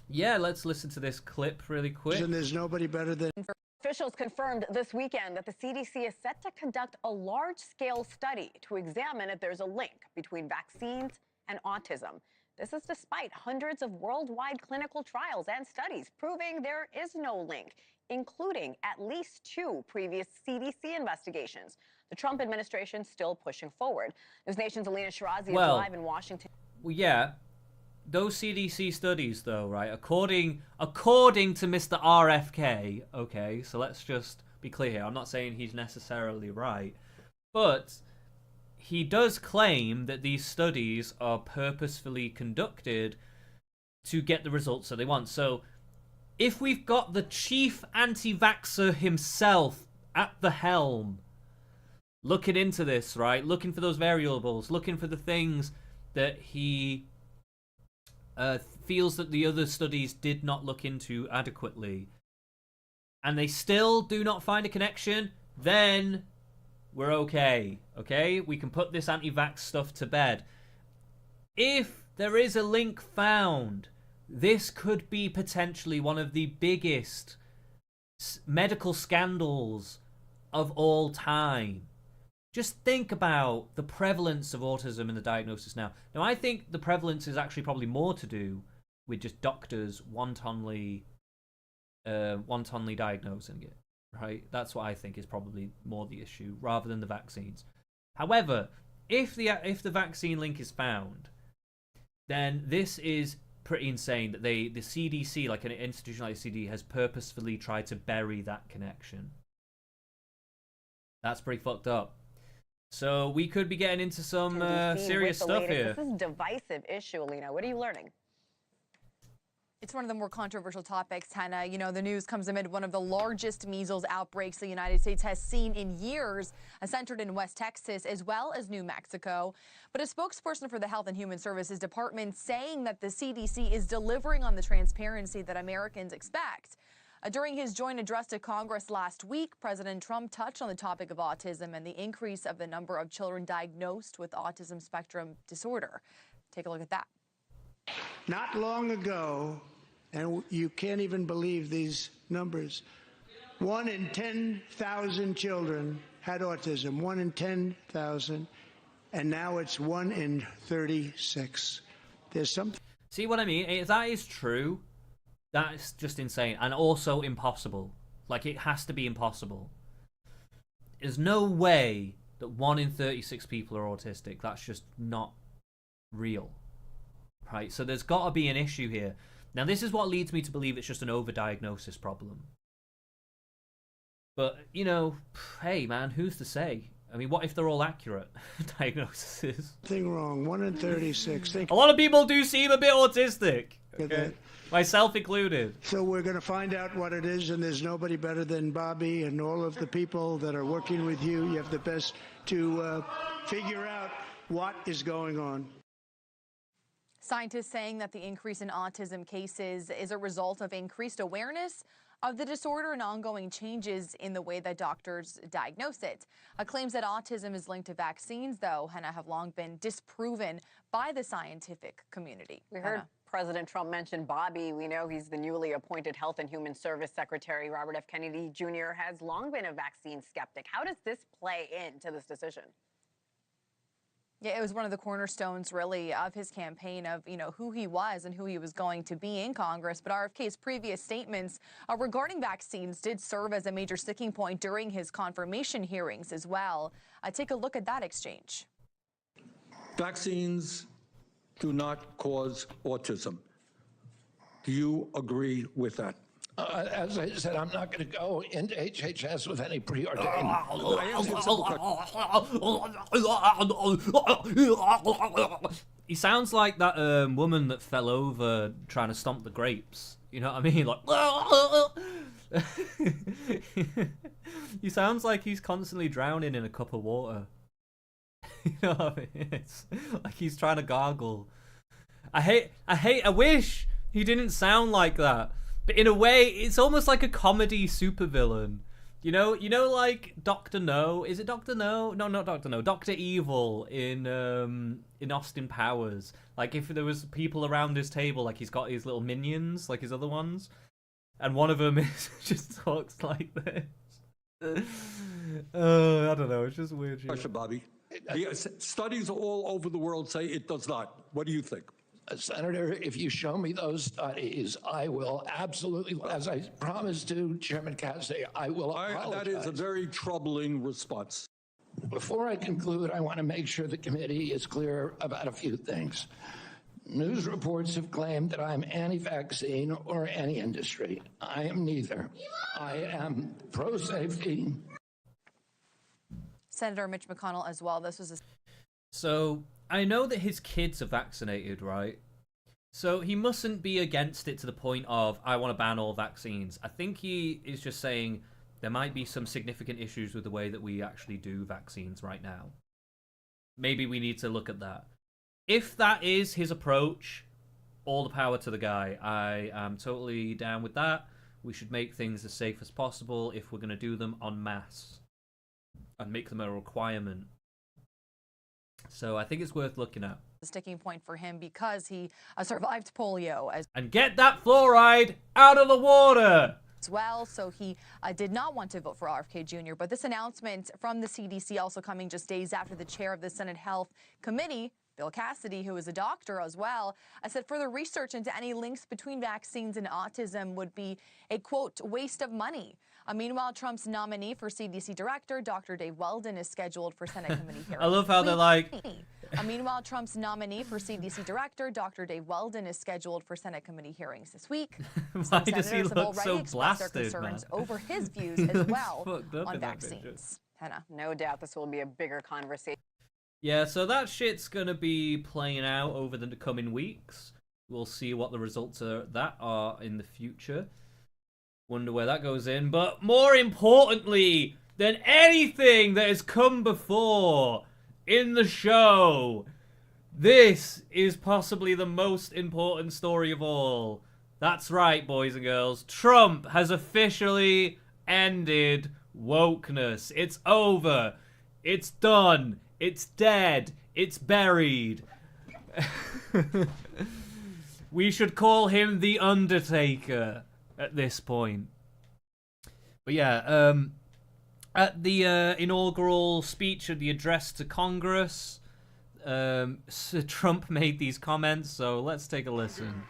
yeah, let's listen to this clip really quick. And there's nobody better than... Officials confirmed this weekend that the CDC is set to conduct a large-scale study to examine if there's a link between vaccines and autism. This is despite hundreds of worldwide clinical trials and studies proving there is no link, including at least 2 previous CDC investigations. The Trump administration still pushing forward. News Nation's Alina Shirazi is live in Washington. Well, yeah. Those CDC studies, though, right, according to Mr. RFK, okay, so let's just be clear here. I'm not saying he's necessarily right, but he does claim that these studies are purposefully conducted to get the results that they want. So if we've got the chief anti-vaxxer himself at the helm looking into this, right, looking for those variables, looking for the things that he feels that the other studies did not look into adequately, and they still do not find a connection, then we're okay. Okay? We can put this anti-vax stuff to bed. If there is a link found, this could be potentially one of the biggest medical scandals of all time. Just think about the prevalence of autism in the diagnosis now. Now, I think the prevalence is actually probably more to do with just doctors wantonly diagnosing it, right? That's what I think is probably more the issue, rather than the vaccines. However, if the vaccine link is found, then this is pretty insane that the CDC, like an institution like the CDC, has purposefully tried to bury that connection. That's pretty fucked up. So we could be getting into some serious stuff here. This is a divisive issue, Alina. What are you learning? It's one of the more controversial topics, Tana. You know, the news comes amid one of the largest measles outbreaks the United States has seen in years, centered in West Texas as well as New Mexico. But a spokesperson for the Health and Human Services Department saying that the CDC is delivering on the transparency that Americans expect. During his joint address to Congress last week, President Trump touched on the topic of autism and the increase of the number of children diagnosed with autism spectrum disorder. Take a look at that. Not long ago, and you can't even believe these numbers, 1 in 10,000 children had autism, 1 in 10,000, and now it's 1 in 36. There's something. See what I mean? If that is true, that's just insane, and also impossible. Like, it has to be impossible. There's no way that 1 in 36 people are autistic. That's just not real. Right? So there's got to be an issue here. Now, this is what leads me to believe it's just an overdiagnosis problem. But, you know, hey, man, who's to say? I mean, what if they're all accurate diagnoses? Nothing wrong. 1 in 36. A lot of people do seem a bit autistic. Okay? that. Myself included. So we're going to find out what it is, and there's nobody better than Bobby and all of the people that are working with you. You have the best to figure out what is going on. Scientists saying that the increase in autism cases is a result of increased awareness of the disorder and ongoing changes in the way that doctors diagnose it. Claims that autism is linked to vaccines, though, Hannah, have long been disproven by the scientific community. We heard President Trump mention Bobby. We know he's the newly appointed Health and Human Service Secretary. Robert F. Kennedy Jr. has long been a vaccine skeptic. How does this play into this decision? Yeah, it was one of the cornerstones, really, of his campaign of, you know, who he was and who he was going to be in Congress. But RFK's previous statements regarding vaccines did serve as a major sticking point during his confirmation hearings as well. Take a look at that exchange. Vaccines do not cause autism. Do you agree with that? As I said, I'm not going to go into HHS with any preordained. He sounds like that woman that fell over trying to stomp the grapes. You know what I mean? Like, he sounds like he's constantly drowning in a cup of water. You know what I mean? It's like he's trying to gargle. I wish he didn't sound like that. But in a way, it's almost like a comedy supervillain. You know, like Dr. No. Is it Dr. No? No, not Dr. No. Dr. Evil in Austin Powers. Like, if there was people around his table, like he's got his little minions, like his other ones, and one of them just talks like this. I don't know. It's just weird. Question, Bobby. The studies all over the world say it does not. What do you think? Senator, if you show me those studies, I will absolutely, as I promised to Chairman Cassidy, I will apologize. That is a very troubling response. Before I conclude, I want to make sure the committee is clear about a few things. News reports have claimed that I'm anti-vaccine or anti-industry. I am neither. I am pro-safety. Senator Mitch McConnell as well. This was a... So, I know that his kids are vaccinated, right? So he mustn't be against it to the point of, I want to ban all vaccines. I think he is just saying there might be some significant issues with the way that we actually do vaccines right now. Maybe we need to look at that. If that is his approach, all the power to the guy. I am totally down with that. We should make things as safe as possible if we're going to do them en masse and make them a requirement. So I think it's worth looking at. A sticking point for him because he survived polio and get that fluoride out of the water as well. So he did not want to vote for RFK Jr. But this announcement from the CDC also coming just days after the chair of the Senate Health Committee, Bill Cassidy, who is a doctor as well, said further research into any links between vaccines and autism would be a, quote, waste of money. Meanwhile, Trump's nominee for CDC director, Dr. Dave Weldon, is scheduled for Senate committee hearings. I love how they're like... Meanwhile, Trump's nominee for CDC director, Dr. Dave Weldon, is scheduled for Senate committee hearings this week. Why does he look so blasted, their concerns over his views as well on vaccines. Hannah. No doubt this will be a bigger conversation. Yeah, so that shit's going to be playing out over the coming weeks. We'll see what the results of that are in the future. Wonder where that goes in. But more importantly than anything that has come before in the show, this is possibly the most important story of all That's right, boys and girls. Trump has officially ended wokeness. It's over. It's done. It's dead. It's buried. We should call him the Undertaker at this point. But yeah, at the inaugural speech of the address to Congress, Trump made these comments, so let's take a listen.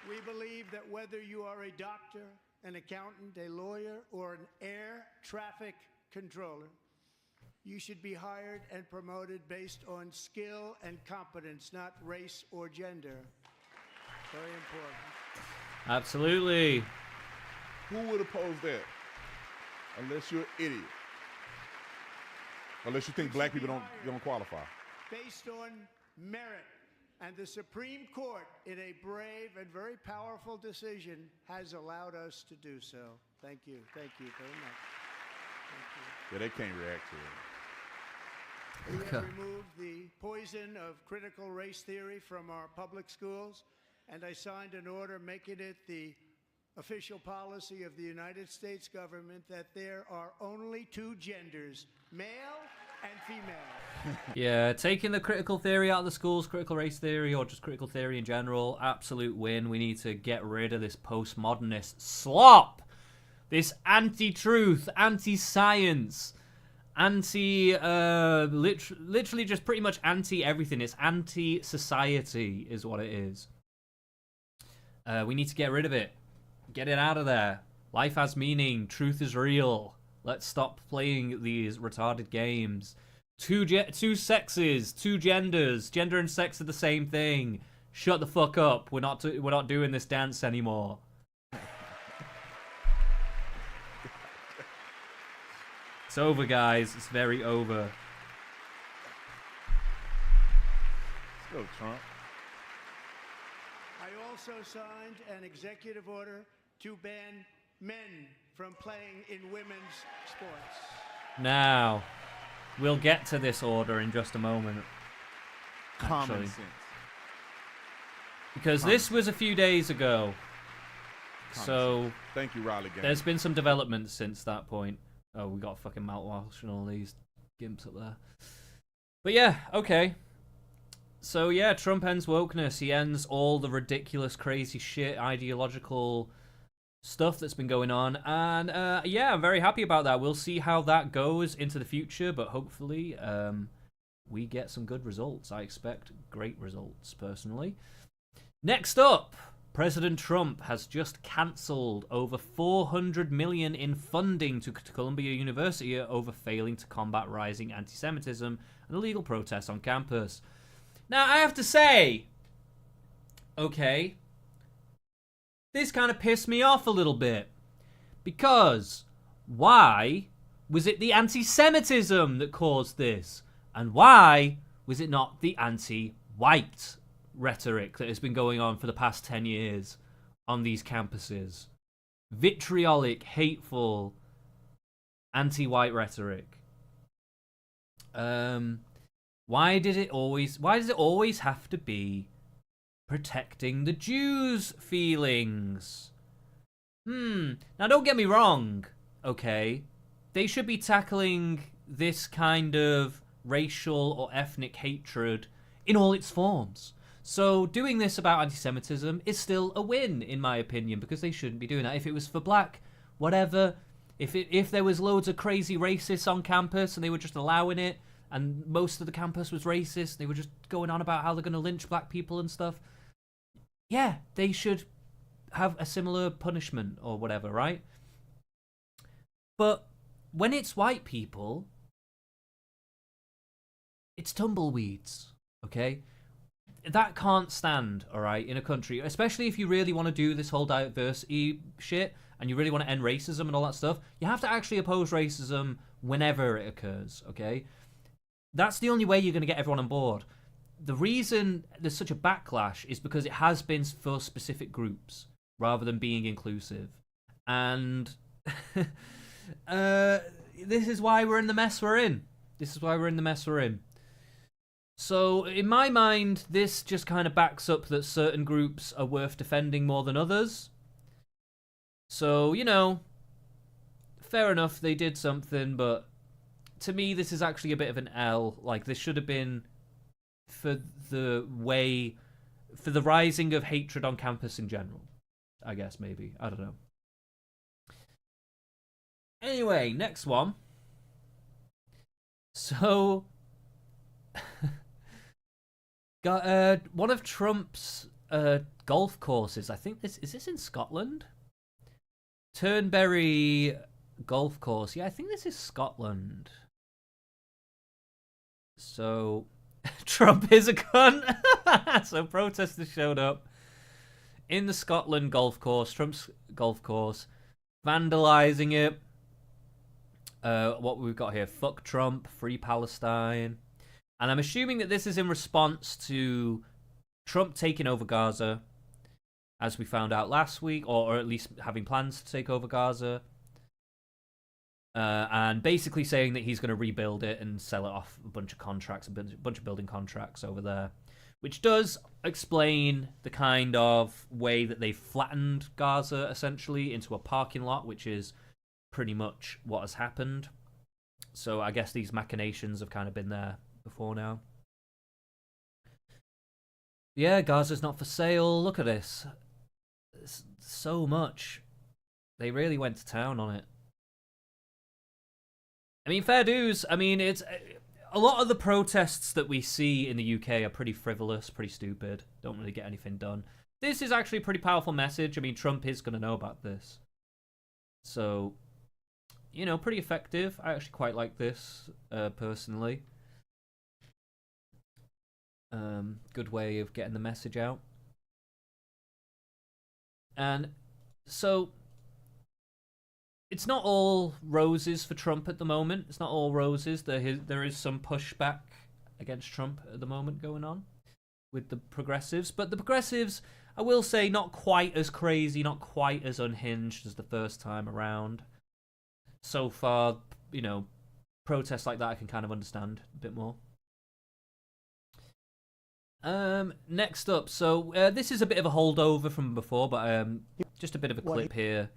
We believe that whether you are a doctor, an accountant, a lawyer, or an air traffic controller, you should be hired and promoted based on skill and competence, not race or gender. Very important. Absolutely. Who would oppose that? Unless you're an idiot. Unless you think black people don't qualify. Based on merit. And the Supreme Court, in a brave and very powerful decision, has allowed us to do so. Thank you. Thank you very much. Thank you. Yeah, they can't react to it. We have removed the poison of critical race theory from our public schools, and I signed an order making it the official policy of the United States government that there are only two genders, male and female. Yeah, taking the critical theory out of the schools, critical race theory, or just critical theory in general, absolute win. We need to get rid of this postmodernist slop. This anti-truth, anti-science, literally just pretty much anti-everything. It's anti-society is what it is. We need to get rid of it. Get it out of there. Life has meaning. Truth is real. Let's stop playing these retarded games. Two sexes, two genders. Gender and sex are the same thing. Shut the fuck up. We're not doing this dance anymore. It's over, guys. It's very over. Let's go, Trump. I also signed an executive order to ban men from playing in women's sports. Now, we'll get to this order in just a moment. Common sense. Because this was a few days ago. So thank you, Riley. There's been some developments since that point. Oh, we got fucking mouthwash and all these gimps up there. But yeah, okay. So yeah, Trump ends wokeness. He ends all the ridiculous, crazy shit, ideological stuff that's been going on. And yeah, I'm very happy about that. We'll see how that goes into the future, but hopefully we get some good results. I expect great results, personally. Next up, President Trump has just cancelled over $400 million in funding to Columbia University over failing to combat rising anti-Semitism and illegal protests on campus. Now, I have to say, okay, this kind of pissed me off a little bit. Because why was it the anti-Semitism that caused this? And why was it not the anti-white rhetoric that has been going on for the past 10 years on these campuses? Vitriolic, hateful, anti-white rhetoric. Why does it always have to be protecting the Jews' feelings? Now don't get me wrong, okay? They should be tackling this kind of racial or ethnic hatred in all its forms. So doing this about anti-Semitism is still a win, in my opinion, because they shouldn't be doing that. If it was for black, whatever. If there was loads of crazy racists on campus and they were just allowing it, and most of the campus was racist, they were just going on about how they're going to lynch black people and stuff, yeah, they should have a similar punishment or whatever, right? But when it's white people, it's tumbleweeds, okay? That can't stand, all right, in a country, especially if you really want to do this whole diversity shit and you really want to end racism and all that stuff. You have to actually oppose racism whenever it occurs, okay? That's the only way you're going to get everyone on board. The reason there's such a backlash is because it has been for specific groups rather than being inclusive. And this is why we're in the mess we're in. This is why we're in the mess we're in. So, in my mind, this just kind of backs up that certain groups are worth defending more than others. So, you know, fair enough, they did something, but to me, this is actually a bit of an L. Like, this should have been for the rising of hatred on campus in general. I guess, maybe. I don't know. Anyway, next one. So, got one of Trump's golf courses. I think is this in Scotland? Turnberry golf course. Yeah, I think this is Scotland. So, Trump is a cunt. So protesters showed up in the Scotland golf course, Trump's golf course, vandalizing it. What we've got here: fuck Trump, free Palestine. And I'm assuming that this is in response to Trump taking over Gaza, as we found out last week, or at least having plans to take over Gaza. And basically saying that he's going to rebuild it and sell it off a bunch of contracts, a bunch of building contracts over there. Which does explain the kind of way that they flattened Gaza, essentially, into a parking lot, which is pretty much what has happened. So I guess these machinations have kind of been there before now. Yeah, Gaza's not for sale. Look at this. It's so much. They really went to town on it. I mean, fair dues. I mean, it's a lot of the protests that we see in the UK are pretty frivolous, pretty stupid. Don't really get anything done. This is actually a pretty powerful message. I mean, Trump is going to know about this. So, you know, pretty effective. I actually quite like this, personally. Good way of getting the message out. And so, it's not all roses for Trump at the moment. It's not all roses. There is some pushback against Trump at the moment going on with the progressives. But the progressives, I will say, not quite as crazy, not quite as unhinged as the first time around. So far, you know, protests like that I can kind of understand a bit more. Next up, so this is a bit of a holdover from before, but just a bit of a clip here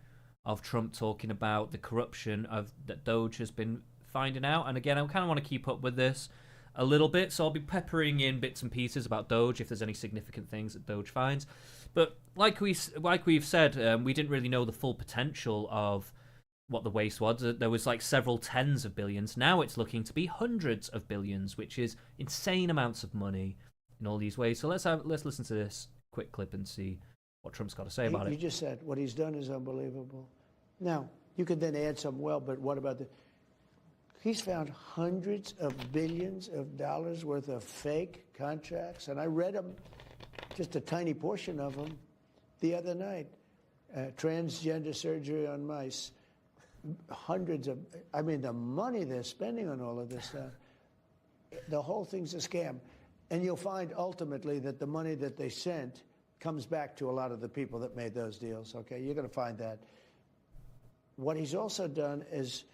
of Trump talking about the corruption that Doge has been finding out. And again, I kind of want to keep up with this a little bit, so I'll be peppering in bits and pieces about Doge if there's any significant things that Doge finds. But like we've said, we didn't really know the full potential of what the waste was. There was like several tens of billions. Now it's looking to be hundreds of billions, which is insane amounts of money in all these ways. So let's listen to this quick clip and see what Trump's got to say about it. You just said what he's done is unbelievable. Now, you could then add some, well, but what about he's found hundreds of billions of dollars worth of fake contracts, and I read them, just a tiny portion of them, the other night. Transgender surgery on mice, hundreds of, I mean, the money they're spending on all of this stuff, the whole thing's a scam. And you'll find ultimately that the money that they sent comes back to a lot of the people that made those deals, okay? You're going to find that. What he's also done is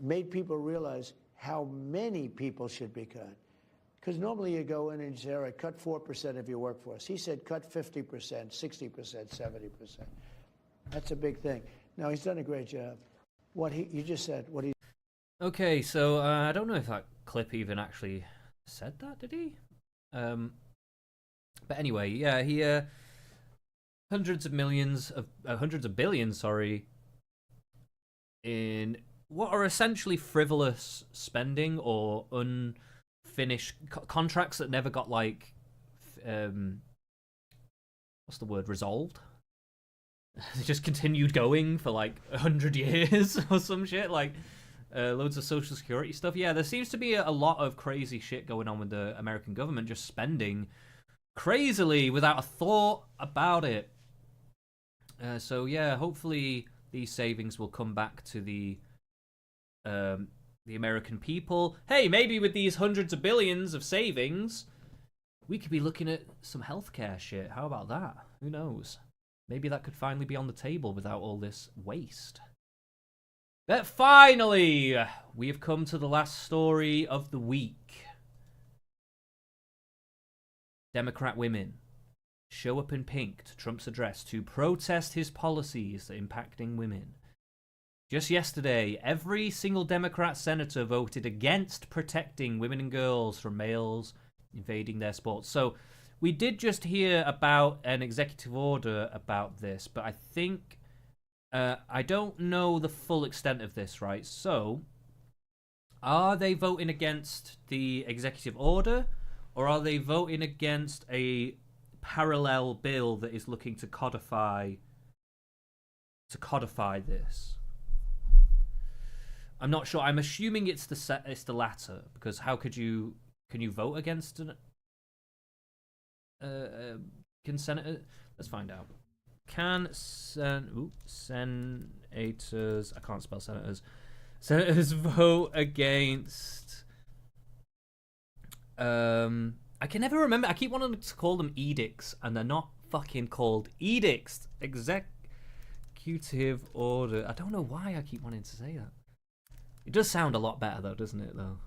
made people realize how many people should be cut. Because normally you go in and you say, all right, cut 4% of your workforce. He said cut 50%, 60%, 70%. That's a big thing. Now, he's done a great job. You just said, what he... Okay, so I don't know if that clip even actually said that, did he? But anyway, yeah, he hundreds of billions, sorry, in what are essentially frivolous spending or unfinished contracts that never got like what's the word, resolved. They just continued going for like 100 years or some shit, like loads of social security stuff. Yeah, there seems to be a lot of crazy shit going on with the American government, just spending crazily without a thought about it. So yeah, hopefully these savings will come back to the American people. Hey, maybe with these hundreds of billions of savings, we could be looking at some healthcare shit. How about that? Who knows? Maybe that could finally be on the table without all this waste. But finally, we have come to the last story of the week. Democrat women show up in pink to Trump's address to protest his policies impacting women. Just yesterday, every single Democrat senator voted against protecting women and girls from males invading their sports. So we did just hear about an executive order about this, but I think I don't know the full extent of this, right? So are they voting against the executive order, or are they voting against a parallel bill that is looking to codify this? I'm not sure. I'm assuming it's the latter, because how can you vote against an can senator? Let's find out. Can senators? I can't spell senators. Senators vote against. I can never remember. I keep wanting to call them edicts, and they're not fucking called edicts. Executive order. I don't know why I keep wanting to say that. It does sound a lot better, though, doesn't it, though?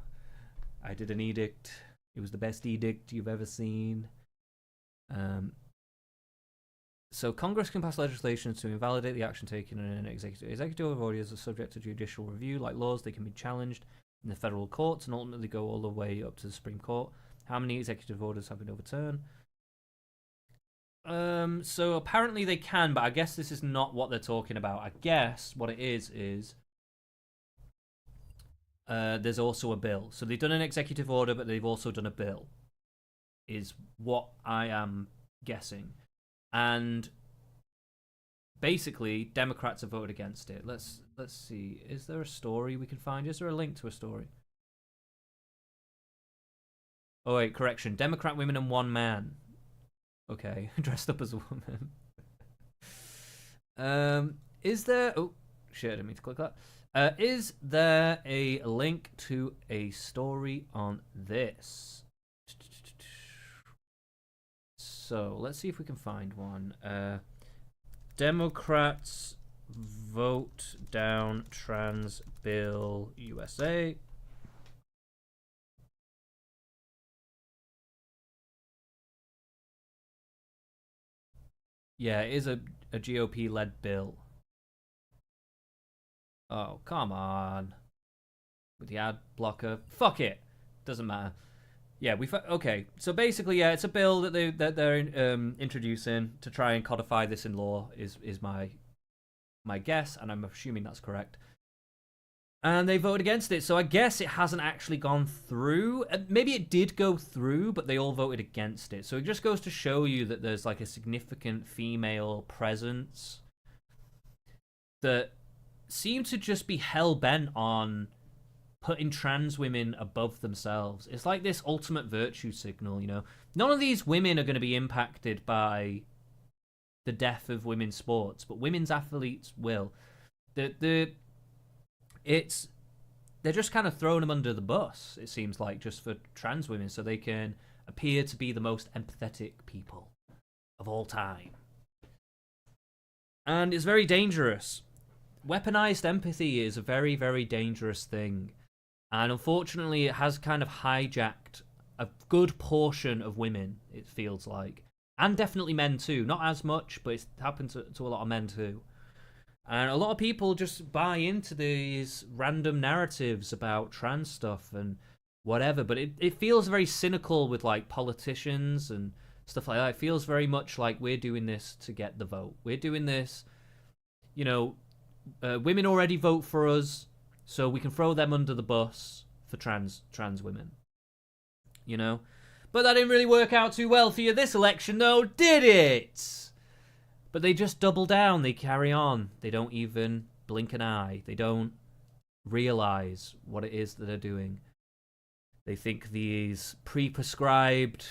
I did an edict. It was the best edict you've ever seen. So Congress can pass legislation to invalidate the action taken in an executive orders are subject to judicial review. Like laws, they can be challenged in the federal courts and ultimately go all the way up to the Supreme Court. How many executive orders have been overturned? So apparently they can, but I guess this is not what they're talking about. I guess what it is there's also a bill. So they've done an executive order, but they've also done a bill, is what I am guessing. And basically, Democrats have voted against it. Let's see. Is there a story we can find? Is there a link to a story? Oh wait, correction. Democrat women and one man. Okay, dressed up as a woman. Is there? Oh shit! I didn't mean to click that. Is there a link to a story on this? So let's see if we can find one. Democrats vote down trans bill USA. Yeah, it is a GOP-led bill. Oh, come on. With the ad blocker. Fuck it. Doesn't matter. Yeah, okay. So basically, yeah, it's a bill that they're introducing to try and codify this in law. Is my guess, and I'm assuming that's correct. And they voted against it, so I guess it hasn't actually gone through. Maybe it did go through, but they all voted against it. So it just goes to show you that there's like a significant female presence that seem to just be hell-bent on putting trans women above themselves. It's like this ultimate virtue signal, you know. None of these women are going to be impacted by the death of women's sports, but women's athletes will. They're just kind of throwing them under the bus, it seems like, just for trans women, so they can appear to be the most empathetic people of all time. And it's very dangerous. Weaponized empathy is a very, very dangerous thing. And unfortunately, it has kind of hijacked a good portion of women, it feels like. And definitely men too. Not as much, but it's happened to a lot of men too. And a lot of people just buy into these random narratives about trans stuff and whatever. But it feels very cynical with like politicians and stuff like that. It feels very much like we're doing this to get the vote. We're doing this, you know, women already vote for us, so we can throw them under the bus for trans women. You know? But that didn't really work out too well for you this election, though, did it? But they just double down. They carry on. They don't even blink an eye. They don't realize what it is that they're doing. They think these pre-prescribed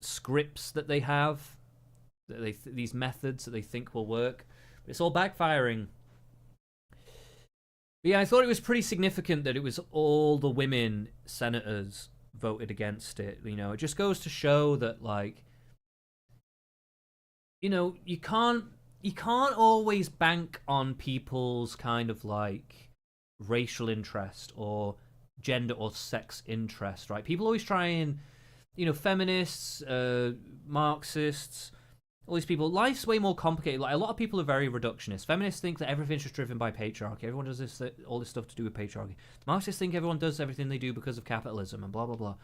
scripts that they have, these methods that they think will work, but it's all backfiring. But yeah, I thought it was pretty significant that it was all the women senators voted against it. You know, it just goes to show that, like, you know, you can't you can't always bank on people's kind of like racial interest or gender or sex interest, right? People always try and, you know, feminists, Marxists, all these people, life's way more complicated. Like, a lot of people are very reductionist. Feminists think that everything's just driven by patriarchy. Everyone does this, all this stuff to do with patriarchy. Marxists think everyone does everything they do because of capitalism and blah, blah, blah.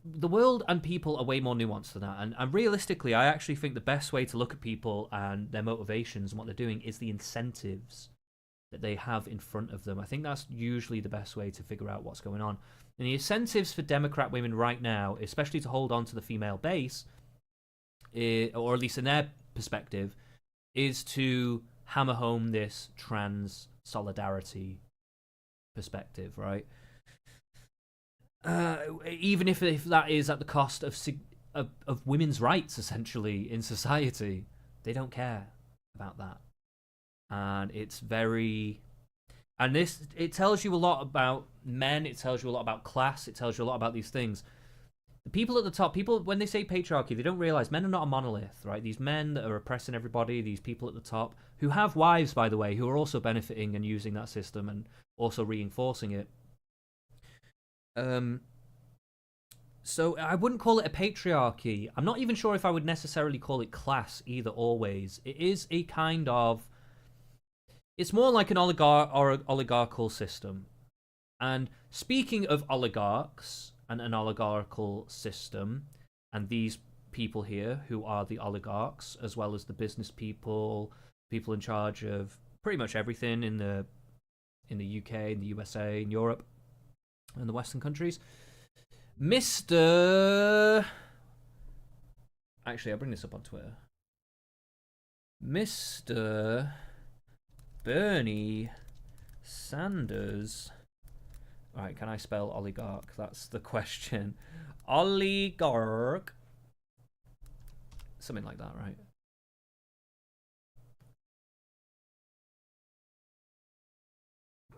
The world and people are way more nuanced than that. And realistically, I actually think the best way to look at people and their motivations and what they're doing is the incentives that they have in front of them. I think that's usually the best way to figure out what's going on. And the incentives for Democrat women right now, especially to hold on to the female base, or at least in their perspective, is to hammer home this trans solidarity perspective, right? Even if that is at the cost of women's rights, essentially, in society, they don't care about that. And it's very... And it tells you a lot about men, it tells you a lot about class, it tells you a lot about these things. The people at the top, when they say patriarchy, they don't realize men are not a monolith, right? These men that are oppressing everybody, these people at the top, who have wives, by the way, who are also benefiting and using that system and also reinforcing it. So I wouldn't call it a patriarchy. I'm not even sure if I would necessarily call it class either, always. It is a kind of... It's more like an oligarchical system. And speaking of oligarchs and an oligarchical system, and these people here who are the oligarchs, as well as the business people in charge of pretty much everything in the UK, in the USA, in Europe, and the Western countries. Actually, I'll bring this up on Twitter. Mr. Bernie Sanders. Right, can I spell oligarch? That's the question. Oligarch. Something like that, right?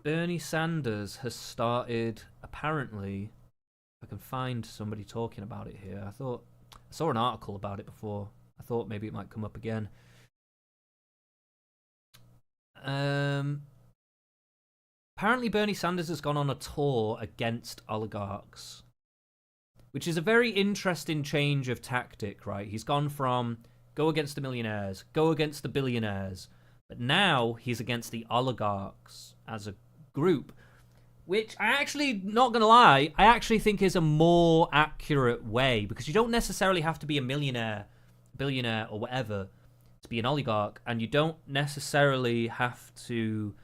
Bernie Sanders has started, apparently, if I can find somebody talking about it here. I saw an article about it before. I thought maybe it might come up again. Apparently Bernie Sanders has gone on a tour against oligarchs, which is a very interesting change of tactic, right? He's gone from go against the millionaires, go against the billionaires, but now he's against the oligarchs as a group, which I actually, not gonna lie, I actually think is a more accurate way, because you don't necessarily have to be a millionaire, billionaire, or whatever to be an oligarch, and you don't necessarily have to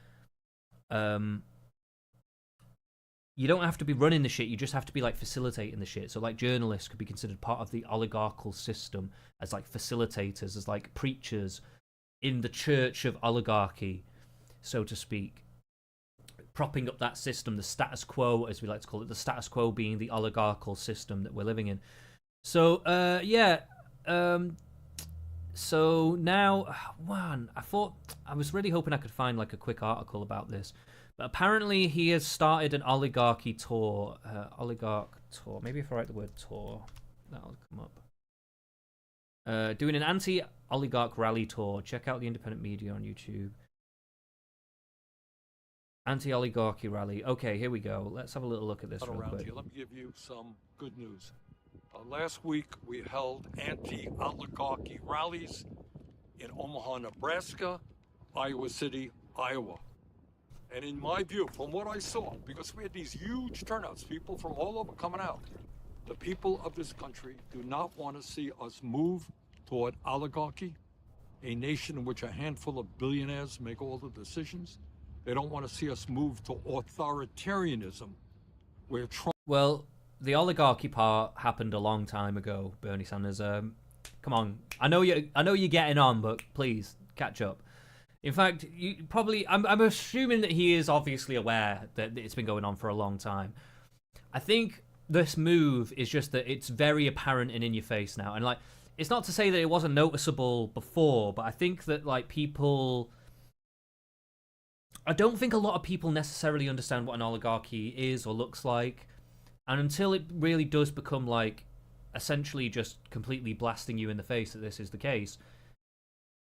you don't have to be running the shit, you just have to be like facilitating the shit. So like journalists could be considered part of the oligarchical system as like facilitators, as like preachers in the church of oligarchy, so to speak, propping up that system, the status quo, as we like to call it, the status quo being the oligarchical system that we're living in. So so now, man, I was really hoping I could find like a quick article about this, but apparently he has started an oligarchy tour, oligarch tour. Maybe if I write the word tour, that'll come up. Doing an anti-oligarch rally tour. Check out the independent media on YouTube. Anti-oligarchy rally. Okay, here we go. Let's have a little look at this real quick. Let me give you some good news. Last week, we held anti-oligarchy rallies in Omaha, Nebraska, Iowa City, Iowa. And in my view, from what I saw, because we had these huge turnouts, people from all over coming out, the people of this country do not want to see us move toward oligarchy, a nation in which a handful of billionaires make all the decisions. They don't want to see us move to authoritarianism, where Trump... Well, the oligarchy part happened a long time ago, Bernie Sanders. Come on, I know you're getting on, but please catch up. In fact, I'm assuming that he is obviously aware that it's been going on for a long time. I think this move is just that it's very apparent and in your face now, and like, it's not to say that it wasn't noticeable before, but I think that like I don't think a lot of people necessarily understand what an oligarchy is or looks like. And until it really does become like essentially just completely blasting you in the face that this is the case,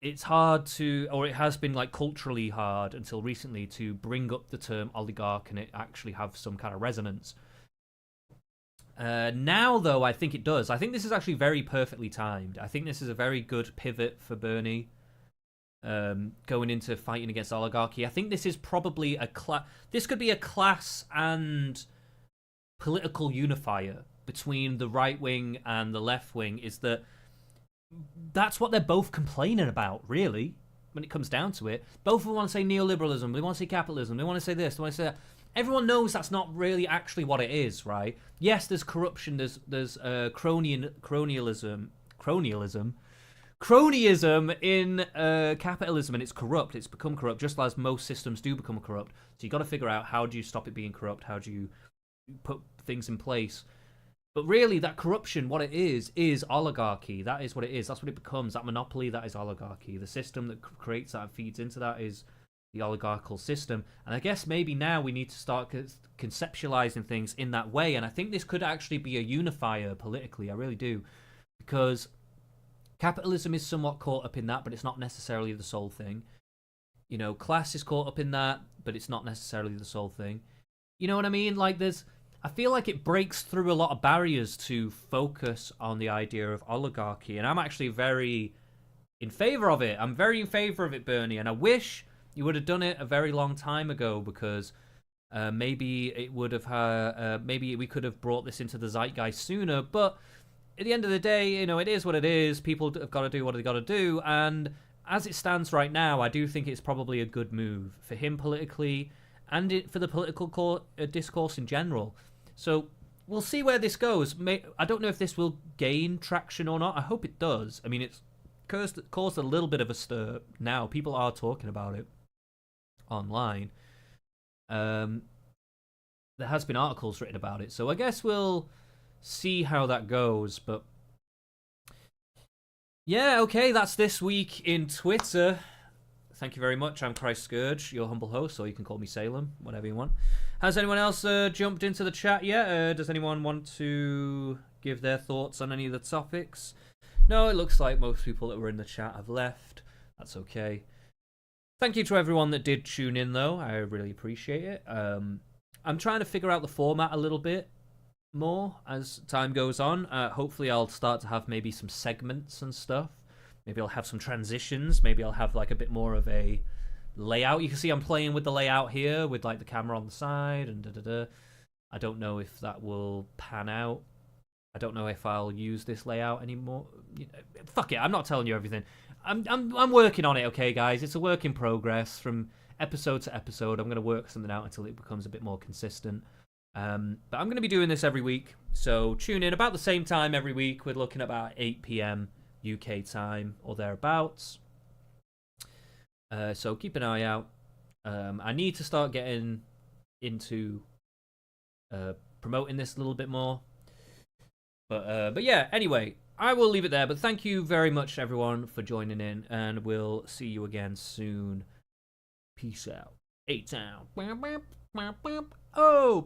it's hard to, or it has been like culturally hard until recently to bring up the term oligarch and it actually have some kind of resonance. Now, though, I think it does. I think this is actually very perfectly timed. I think this is a very good pivot for Bernie going into fighting against oligarchy. I think this is probably this could be a class and political unifier between the right wing and the left wing, is that's what they're both complaining about, really, when it comes down to it. Both of them want to say neoliberalism, they want to say capitalism, they want to say this, they want to say that. Everyone knows that's not really actually what it is, right? Yes, there's corruption, there's cronyism in capitalism, and it's corrupt. It's become corrupt, just as most systems do become corrupt. So you got to figure out, how do you stop it being corrupt? How do you put things in place? But really, that corruption, what it is oligarchy. That is what it is. That's what it becomes. That monopoly, that is oligarchy. The system that creates that and feeds into that is the oligarchical system. And I guess maybe now we need to start conceptualizing things in that way. And I think this could actually be a unifier politically. I really do. Because capitalism is somewhat caught up in that, but it's not necessarily the sole thing. You know, class is caught up in that, but it's not necessarily the sole thing. You know what I mean? Like, I feel like it breaks through a lot of barriers to focus on the idea of oligarchy. And I'm actually very in favor of it. I'm very in favor of it, Bernie. And I wish you would have done it a very long time ago, because maybe it would have maybe we could have brought this into the zeitgeist sooner. But at the end of the day, you know, it is what it is. People have got to do what they got to do. And as it stands right now, I do think it's probably a good move for him politically, and for the political discourse in general. So we'll see where this goes. I don't know if this will gain traction or not. I hope it does. I mean, it's caused a little bit of a stir now. People are talking about it online. There has been articles written about it. So I guess we'll see how that goes. But yeah, okay, that's this week in Twitter. Thank you very much. I'm Christ Scourge, your humble host, or you can call me Salem, whatever you want. Has anyone else jumped into the chat yet? Does anyone want to give their thoughts on any of the topics? No, it looks like most people that were in the chat have left. That's okay. Thank you to everyone that did tune in, though. I really appreciate it. I'm trying to figure out the format a little bit more as time goes on. Hopefully I'll start to have maybe some segments and stuff. Maybe I'll have some transitions. Maybe I'll have like a bit more of a layout. You can see I'm playing with the layout here with like the camera on the side and da-da-da. I don't know if that will pan out. I don't know if I'll use this layout anymore. Fuck it, I'm not telling you everything. I'm working on it, okay, guys? It's a work in progress from episode to episode. I'm going to work something out until it becomes a bit more consistent. But I'm going to be doing this every week. So tune in about the same time every week. We're looking at about 8 p.m. UK time or thereabouts. So keep an eye out. I need to start getting into promoting this a little bit more. But yeah, anyway, I will leave it there. But thank you very much, everyone, for joining in, and we'll see you again soon. Peace out. 8 town. Oh.